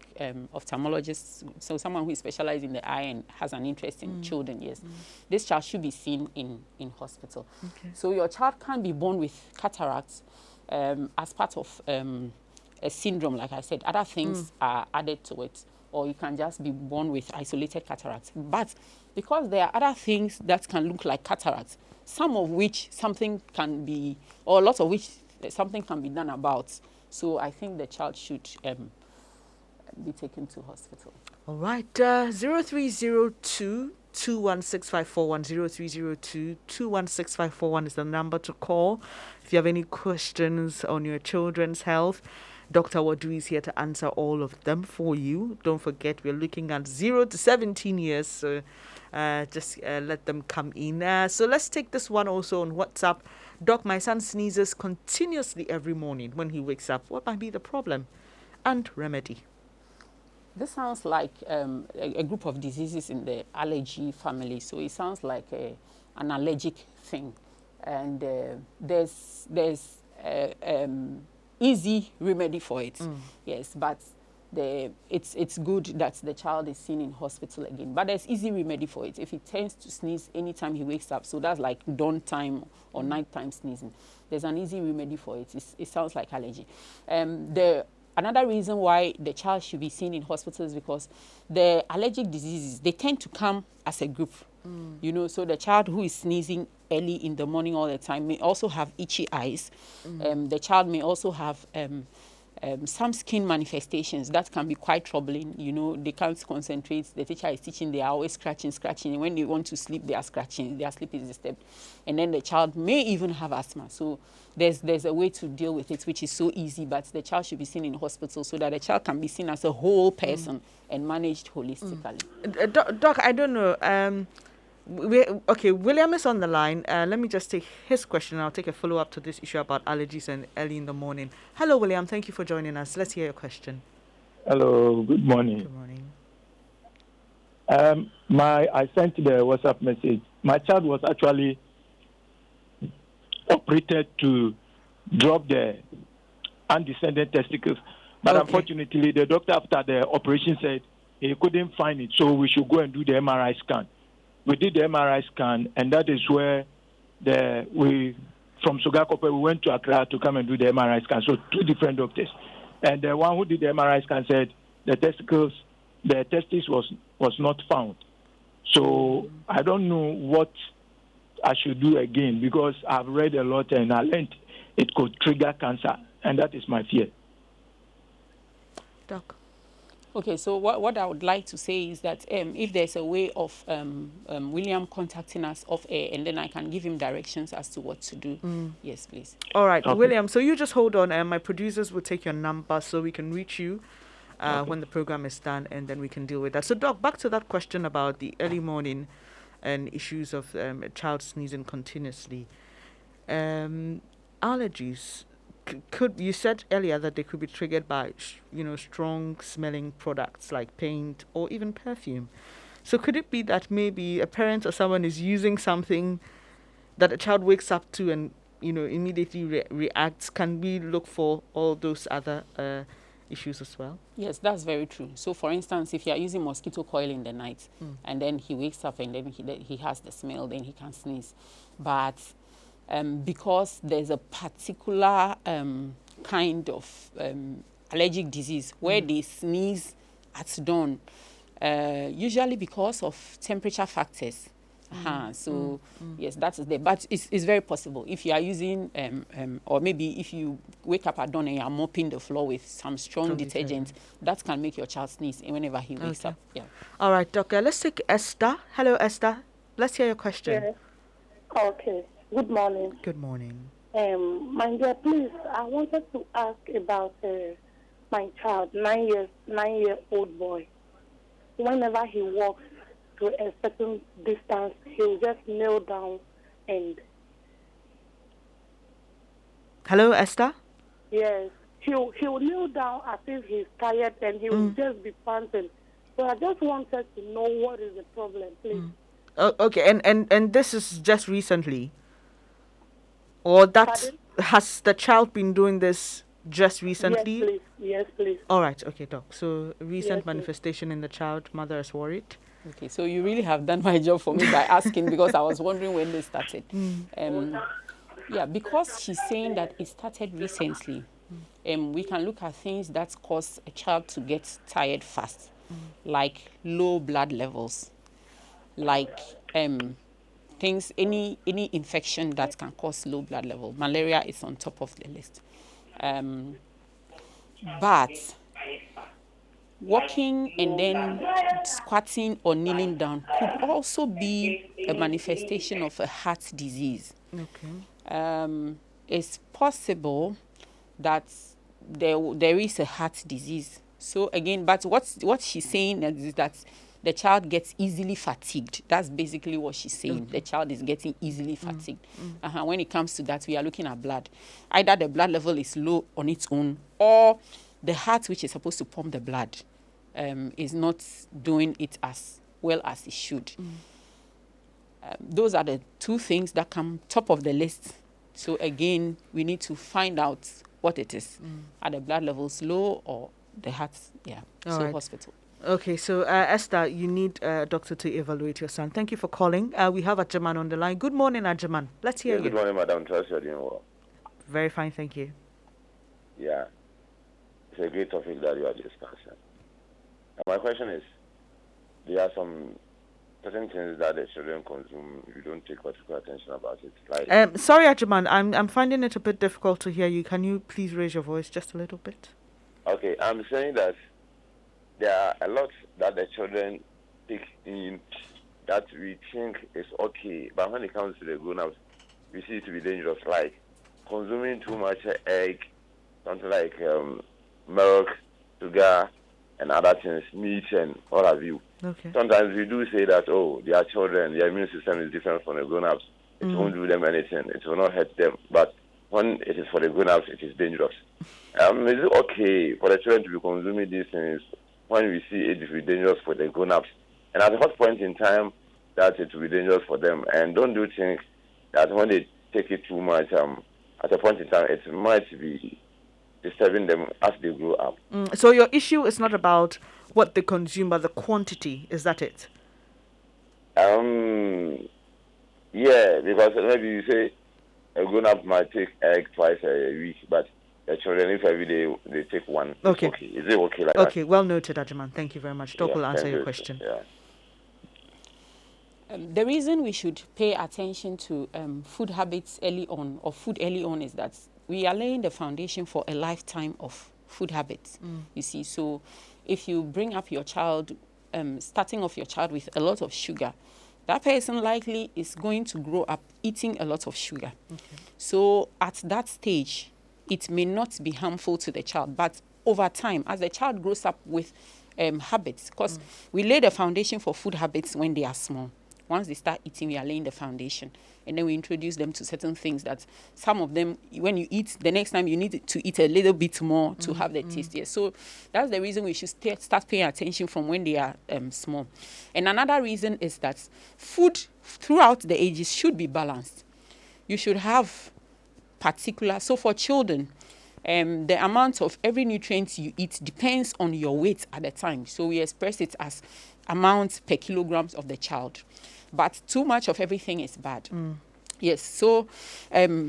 ophthalmologist, so someone who is specialized in the eye and has an interest in children, yes. This child should be seen in hospital. Okay. So your child can be born with cataracts as part of a syndrome, like I said. Other things are added to it, or you can just be born with isolated cataract. But because there are other things that can look like cataract, some of which something can be, or a lot of which something can be done about. So I think the child should be taken to hospital. All right, 0302 216 is the number to call if you have any questions on your children's health. Dr. Wordui is here to answer all of them for you. Don't forget, we're looking at 0 to 17 years, so just let them come in. So let's take this one also on WhatsApp. Doc, my son sneezes continuously every morning when he wakes up. What might be the problem and remedy? This sounds like a group of diseases in the allergy family. So it sounds like an allergic thing. And there's easy remedy for it. Yes, but it's good that the child is seen in hospital again. But there's easy remedy for it. If he tends to sneeze anytime he wakes up, so that's like dawn time or nighttime sneezing, there's an easy remedy for it. It sounds like allergy. Another reason why the child should be seen in hospitals is because the allergic diseases, they tend to come as a group. You know, so the child who is sneezing early in the morning all the time may also have itchy eyes. The child may also have some skin manifestations that can be quite troubling. You know, they can't concentrate. The teacher is teaching, they are always scratching. And when they want to sleep, they are scratching. Their sleep is disturbed. And then the child may even have asthma. So there's a way to deal with it, which is so easy, but the child should be seen in hospital so that the child can be seen as a whole person and managed holistically. Doc, I don't know. Okay, William is on the line. Let me just take his question. I'll take a follow-up to this issue about allergies and early in the morning. Hello, William. Thank you for joining us. Let's hear your question. Hello, good morning. Good morning. I sent the WhatsApp message. My child was actually operated to drop the undescended testicles, but unfortunately, the doctor after the operation said he couldn't find it, so we should go and do the MRI scan. We did the MRI scan, and that is where from Sogakope, we went to Accra to come and do the MRI scan. So 2 different doctors. And the one who did the MRI scan said the testis was not found. So I don't know what I should do again, because I've read a lot and I learned it could trigger cancer, and that is my fear. Doc. Okay, so what I would like to say is that if there's a way of William contacting us off air, and then I can give him directions as to what to do. Yes, please. All right, okay. William, so you just hold on, and my producers will take your number so we can reach you when the program is done, and then we can deal with that. So, Doc, back to that question about the early morning and issues of a child sneezing continuously. Allergies. You said earlier that they could be triggered by, strong smelling products like paint or even perfume. So could it be that maybe a parent or someone is using something that a child wakes up to and, immediately reacts? Can we look for all those other issues as well? Yes, that's very true. So for instance, if you are using mosquito coil in the night and then he wakes up and then he has the smell, then he can sneeze. But because there's a particular kind of allergic disease where they sneeze at dawn, usually because of temperature factors. Yes, that's there. But it's very possible if you are using, or maybe if you wake up at dawn and you are mopping the floor with some strong detergent, that can make your child sneeze whenever he wakes up. Yeah. All right, Doctor. Let's take Esther. Hello, Esther. Let's hear your question. Yes. Okay. Good morning. Good morning. My dear, please, I wanted to ask about my child, 9-year-old boy. Whenever he walks to a certain distance, he'll just kneel down and... Hello, Esther? Yes. He'll kneel down as if he's tired and he will just be panting. So I just wanted to know what is the problem, please. Okay, and this is just recently? Or has the child been doing this just recently? Yes, please. Yes, please. All right. Okay, Doc. So recent manifestation in the child, mother is worried. Okay, so you really have done my job for me by asking, because I was wondering when they started. Yeah, because she's saying that it started recently. We can look at things that cause a child to get tired fast, like low blood levels, like things, any infection that can cause low blood level. Malaria is on top of the list. But walking and then squatting or kneeling down could also be a manifestation of a heart disease. Okay. It's possible that there is a heart disease. So again, but what she's saying is that the child gets easily fatigued. That's basically what she's saying. Okay. The child is getting easily fatigued. When it comes to that, we are looking at blood. Either the blood level is low on its own, or the heart, which is supposed to pump the blood, is not doing it as well as it should. Those are the two things that come top of the list. So again, we need to find out what it is. Are the blood levels low or the heart? Yeah. All so right. hospital. Okay, so Esther, you need a doctor to evaluate your son. Thank you for calling. We have Ajaman on the line. Good morning, Ajaman. Let's hear you. Good morning, Madam. Trust you're doing well. Very fine, thank you. Yeah, it's a great topic that you are discussing. My question is, there are some certain things that the children consume, you don't take particular attention about it. Like, sorry, Ajaman, I'm finding it a bit difficult to hear you. Can you please raise your voice just a little bit? Okay, I'm saying that there are a lot that the children take in that we think is okay, but when it comes to the grown-ups, we see it to be dangerous, like consuming too much egg, something like milk, sugar, and other things, meat, and all of you. Okay. Sometimes we do say that, oh, they are children, their immune system is different from the grown-ups. It won't do them anything. It will not hurt them. But when it is for the grown-ups, it is dangerous. Is it okay for the children to be consuming these things when we see it will be dangerous for the grown-ups? And at what point in time that it will be dangerous for them? And don't you think that when they take it too much, at a point in time, it might be disturbing them as they grow up? So your issue is not about what they consume, but the quantity. Is that it? Yeah, because maybe you say a grown-up might take egg twice a week, but the children, if every day they take one, okay. Okay. Is it okay like that? Okay, well noted, Ajaman. Thank you very much. Doc will answer your question. Yeah. The reason we should pay attention to food habits early on, or food early on, is that we are laying the foundation for a lifetime of food habits. You see, so if you bring up your child, starting off your child with a lot of sugar, that person likely is going to grow up eating a lot of sugar. So at that stage, it may not be harmful to the child, but over time, as the child grows up with habits, because we lay the foundation for food habits when they are small. Once they start eating, we are laying the foundation. And then we introduce them to certain things that some of them, when you eat, the next time you need to eat a little bit more to have the taste. Yes. So that's the reason we should start paying attention from when they are small. And another reason is that food throughout the ages should be balanced. You should have particular, so for children, the amount of every nutrient you eat depends on your weight at the time. So we express it as amount per kilograms of the child. But too much of everything is bad. Yes, so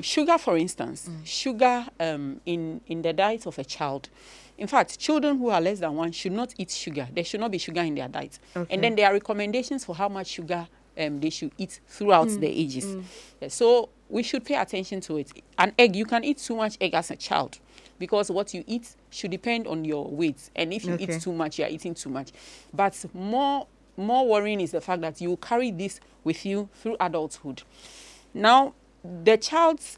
sugar, for instance, sugar in the diet of a child. In fact, children who are less than 1 should not eat sugar. There should not be sugar in their diet. Okay. And then there are recommendations for how much sugar they should eat throughout the ages. Yes, so we should pay attention to it. An egg, you can eat too much egg as a child, because what you eat should depend on your weight. And if you eat too much, you are eating too much. But more worrying is the fact that you carry this with you through adulthood. Now, the child's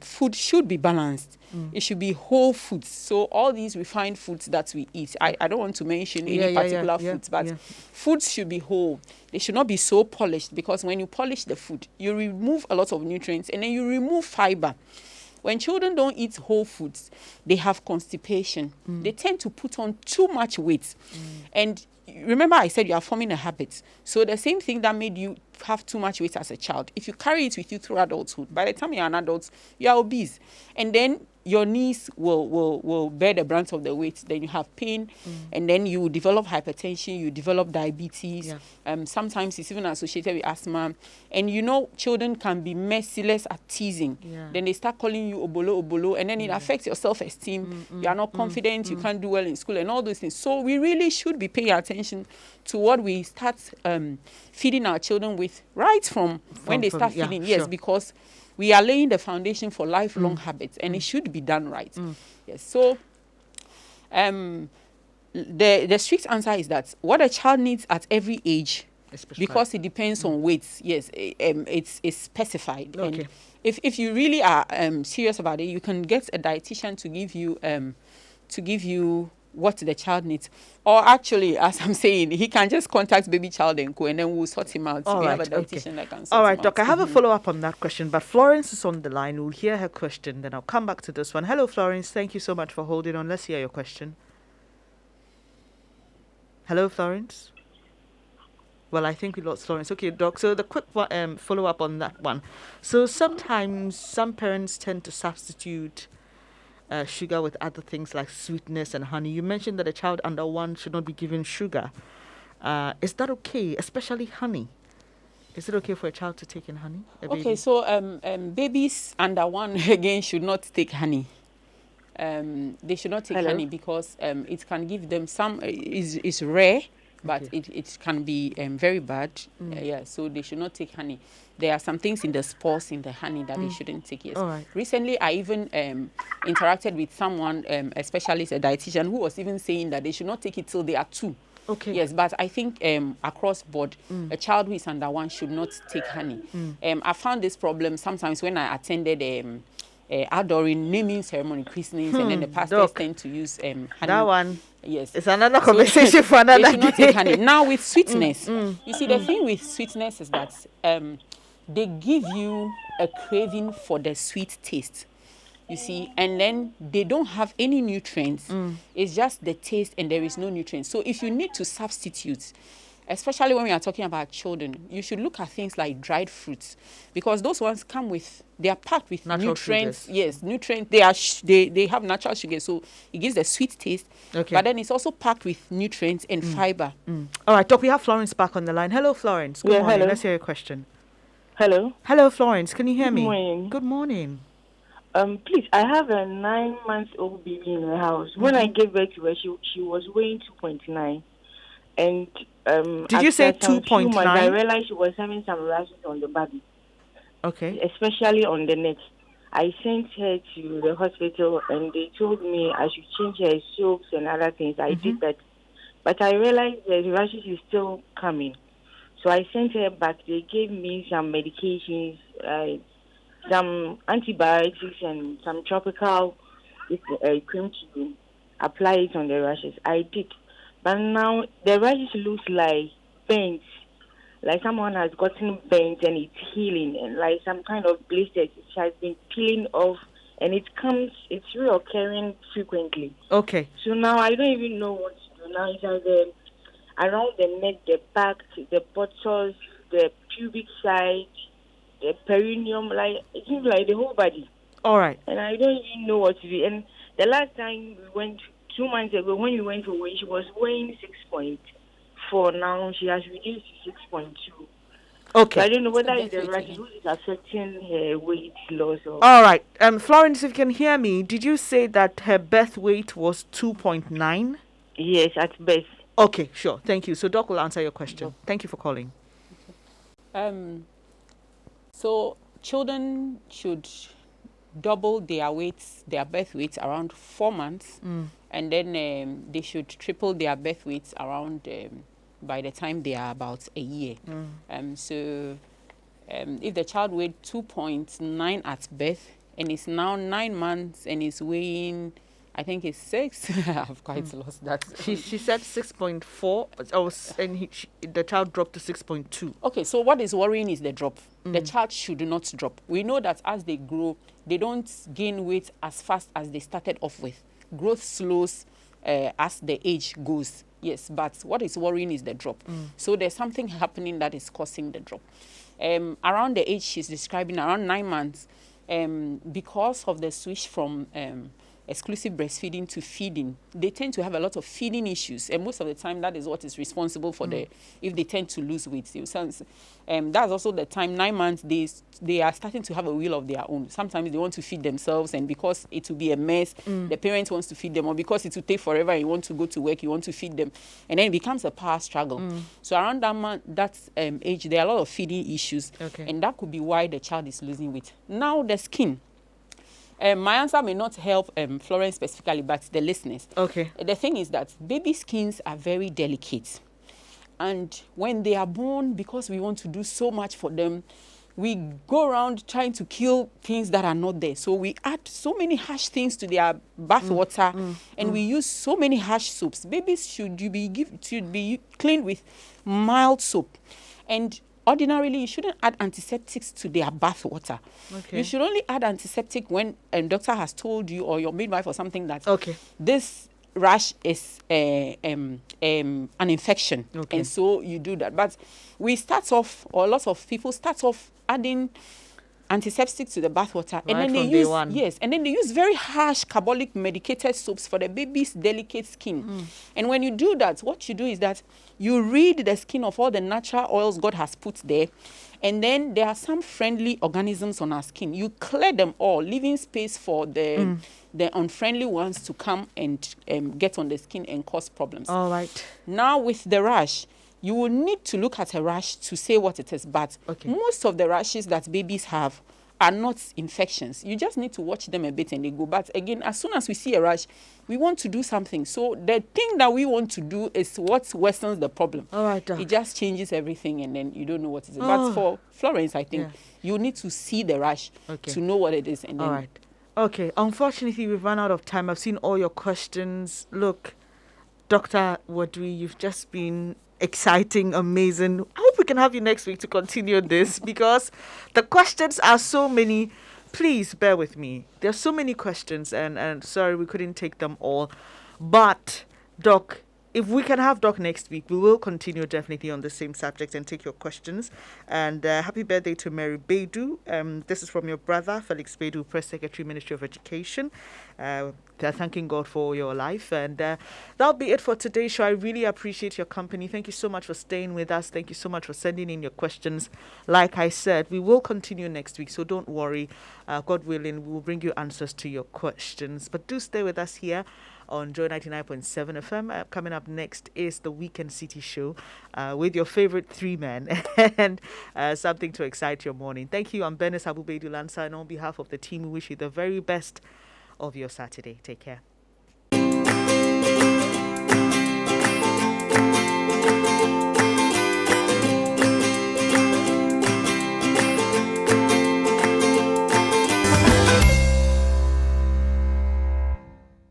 food should be balanced. It should be whole foods. So all these refined foods that we eat, I don't want to mention any particular foods, but foods should be whole. They should not be so polished, because when you polish the food, you remove a lot of nutrients and then you remove fiber. When children don't eat whole foods, they have constipation. They tend to put on too much weight. And remember I said you are forming a habit. So the same thing that made you have too much weight as a child, if you carry it with you through adulthood, by the time you're an adult, you are obese. And then your knees will bear the brunt of the weight. Then you have pain, and then you develop hypertension, you develop diabetes. Sometimes it's even associated with asthma. And you know, children can be merciless at teasing. Then they start calling you obolo, and then it affects your self-esteem. You are not confident, you can't do well in school, and all those things. So we really should be paying attention to what we start feeding our children with right from when they start feeding. Yes, because we are laying the foundation for lifelong habits, and it should be done right. Yes. So, the strict answer is that what a child needs at every age, because it depends on weights. Yes, it's specified. Okay. And if you really are serious about it, you can get a dietitian to give you what the child needs. Or actually, as I'm saying, he can just contact BabyChildandCo, and then we'll sort him out. All we right, have a dietitian that can sort all right, him Doc, out. I have a follow-up on that question, but Florence is on the line. We'll hear her question, then I'll come back to this one. Hello, Florence. Thank you so much for holding on. Let's hear your question. Hello, Florence. Well, I think we lost Florence. Okay, Doc, so the quick follow-up on that one. So sometimes some parents tend to substitute sugar with other things like sweetness and honey. You mentioned that a child under 1 should not be given sugar. Is that okay, especially honey? Is it okay for a child to take in honey? Okay, so babies under 1 again should not take honey. They should not take honey because it can give them some. It's rare, but it can be very bad. So they should not take honey. There are some things in the spores in the honey that they shouldn't take. Yes. Right. Recently, I even interacted with someone, a specialist, a dietitian, who was even saying that they should not take it till they are 2. Okay. Yes, but I think across board, a child who is under 1 should not take honey. I found this problem sometimes when I attended outdooring naming ceremony, christenings, and then the pastors tend to use honey. That one. Yes. It's another conversation for another They should not day. take honey. Now with sweetness, you see the thing with sweetness is that they give you a craving for the sweet taste. You see, and then they don't have any nutrients. It's just the taste and there is no nutrients. So if you need to substitute, especially when we are talking about children, you should look at things like dried fruits, because those ones they are packed with natural nutrients. sugars. Yes, nutrients. They have natural sugar, so it gives a sweet taste. Okay. But then it's also packed with nutrients and fiber. All right, Doc, we have Florence back on the line. Hello, Florence. Good morning. Hello. Let's hear your question. Hello. Hello, Florence. Can you hear me? Good morning. Good morning. Please, I have a 9-month-old baby in the house. When I gave birth to her, she was weighing 2.9. And did you say after some few 2.9? months, I realized she was having some rashes on the body, Okay. especially on the neck. I sent her to the hospital, and they told me I should change her soaps and other things. I did that, but I realized the rashes is still coming. So I sent her back. They gave me some medications, some antibiotics, and some tropical cream to apply it on the rashes. I did. But now the rashes looks like pains, like someone has gotten pains and it's healing, and like some kind of blisters. It has been peeling off, and it's reoccurring frequently. Okay. So now I don't even know what to do. Now it's like around the neck, the back, the buttocks, the pubic side, the perineum, like it seems like the whole body. All right. And I don't even know what to do. And the last time we went 2 months ago, when we went to weigh, she was weighing 6.4. Now she has reduced to 6.2. Okay. So I don't know whether it's the rashes which is affecting her weight loss or. All right. Florence, if you can hear me, did you say that her birth weight was 2.9? Yes, at best. Okay, sure. Thank you. So Doc will answer your question. Thank you for calling. So children should double their weights, their birth weights around 4 months, and then they should triple their birth weights around by the time they are about a year. So if the child weighed 2.9 at birth and is now 9 months and is weighing, I think it's 6. I've quite lost that. She said 6.4, and the child dropped to 6.2. Okay, so what is worrying is the drop. The child should not drop. We know that as they grow, they don't gain weight as fast as they started off with. Growth slows as the age goes. Yes, but what is worrying is the drop. So there's something happening that is causing the drop. Around the age she's describing, around 9 months, because of the switch from exclusive breastfeeding to feeding, they tend to have a lot of feeding issues, and most of the time that is what is responsible for if they tend to lose weight. That's also the time, 9 months, they are starting to have a will of their own. Sometimes they want to feed themselves, and because it will be a mess, the parent wants to feed them, or because it will take forever, you want to go to work, you want to feed them, and then it becomes a power struggle. So around that age, there are a lot of feeding issues, and that could be why the child is losing weight. Now the skin. My answer may not help Florence specifically, but the listeners. Okay. The thing is that baby skins are very delicate. And when they are born, because we want to do so much for them, we go around trying to kill things that are not there. So we add so many harsh things to their bath water, and we use so many harsh soaps. Babies should be cleaned with mild soap. And ordinarily, you shouldn't add antiseptics to their bath water. Okay. You should only add antiseptic when a doctor has told you, or your midwife or something, that this rash is an infection. And so you do that. But we start off, or lots of people start off adding antiseptic to the bath water, and then they use and then they use very harsh carbolic medicated soaps for the baby's delicate skin. And when you do that, what you do is that you rid the skin of all the natural oils God has put there, and then there are some friendly organisms on our skin. You clear them all, leaving space for the unfriendly ones to come and get on the skin and cause problems. All right. Now with the rash, you will need to look at a rash to say what it is, but most of the rashes that babies have are not infections. You just need to watch them a bit and they go. But again, as soon as we see a rash, we want to do something. So the thing that we want to do is what worsens the problem. All right, it just changes everything, and then you don't know what it is. But for Florence, I think you need to see the rash to know what it is. And all right. Okay. Unfortunately, we've run out of time. I've seen all your questions. Look, Dr. Wordui, you've just been exciting, amazing. I hope we can have you next week to continue this, because the questions are so many. Please bear with me. There are so many questions, and sorry we couldn't take them all. But Doc, if we can have Doc next week, we will continue definitely on the same subject and take your questions. And happy birthday to Mary Baidoo. This is from your brother, Felix Baidoo, Press Secretary, Ministry of Education. They're thanking God for your life. And that'll be it for today's show. I really appreciate your company. Thank you so much for staying with us. Thank you so much for sending in your questions. Like I said, we will continue next week, so don't worry. God willing, we will bring you answers to your questions. But do stay with us here on Joy 99.7 FM. Coming up next is the Weekend City Show with your favorite three men and something to excite your morning. Thank you. I'm Abu-Baidoo, and on behalf of the team, we wish you the very best of your Saturday. Take care.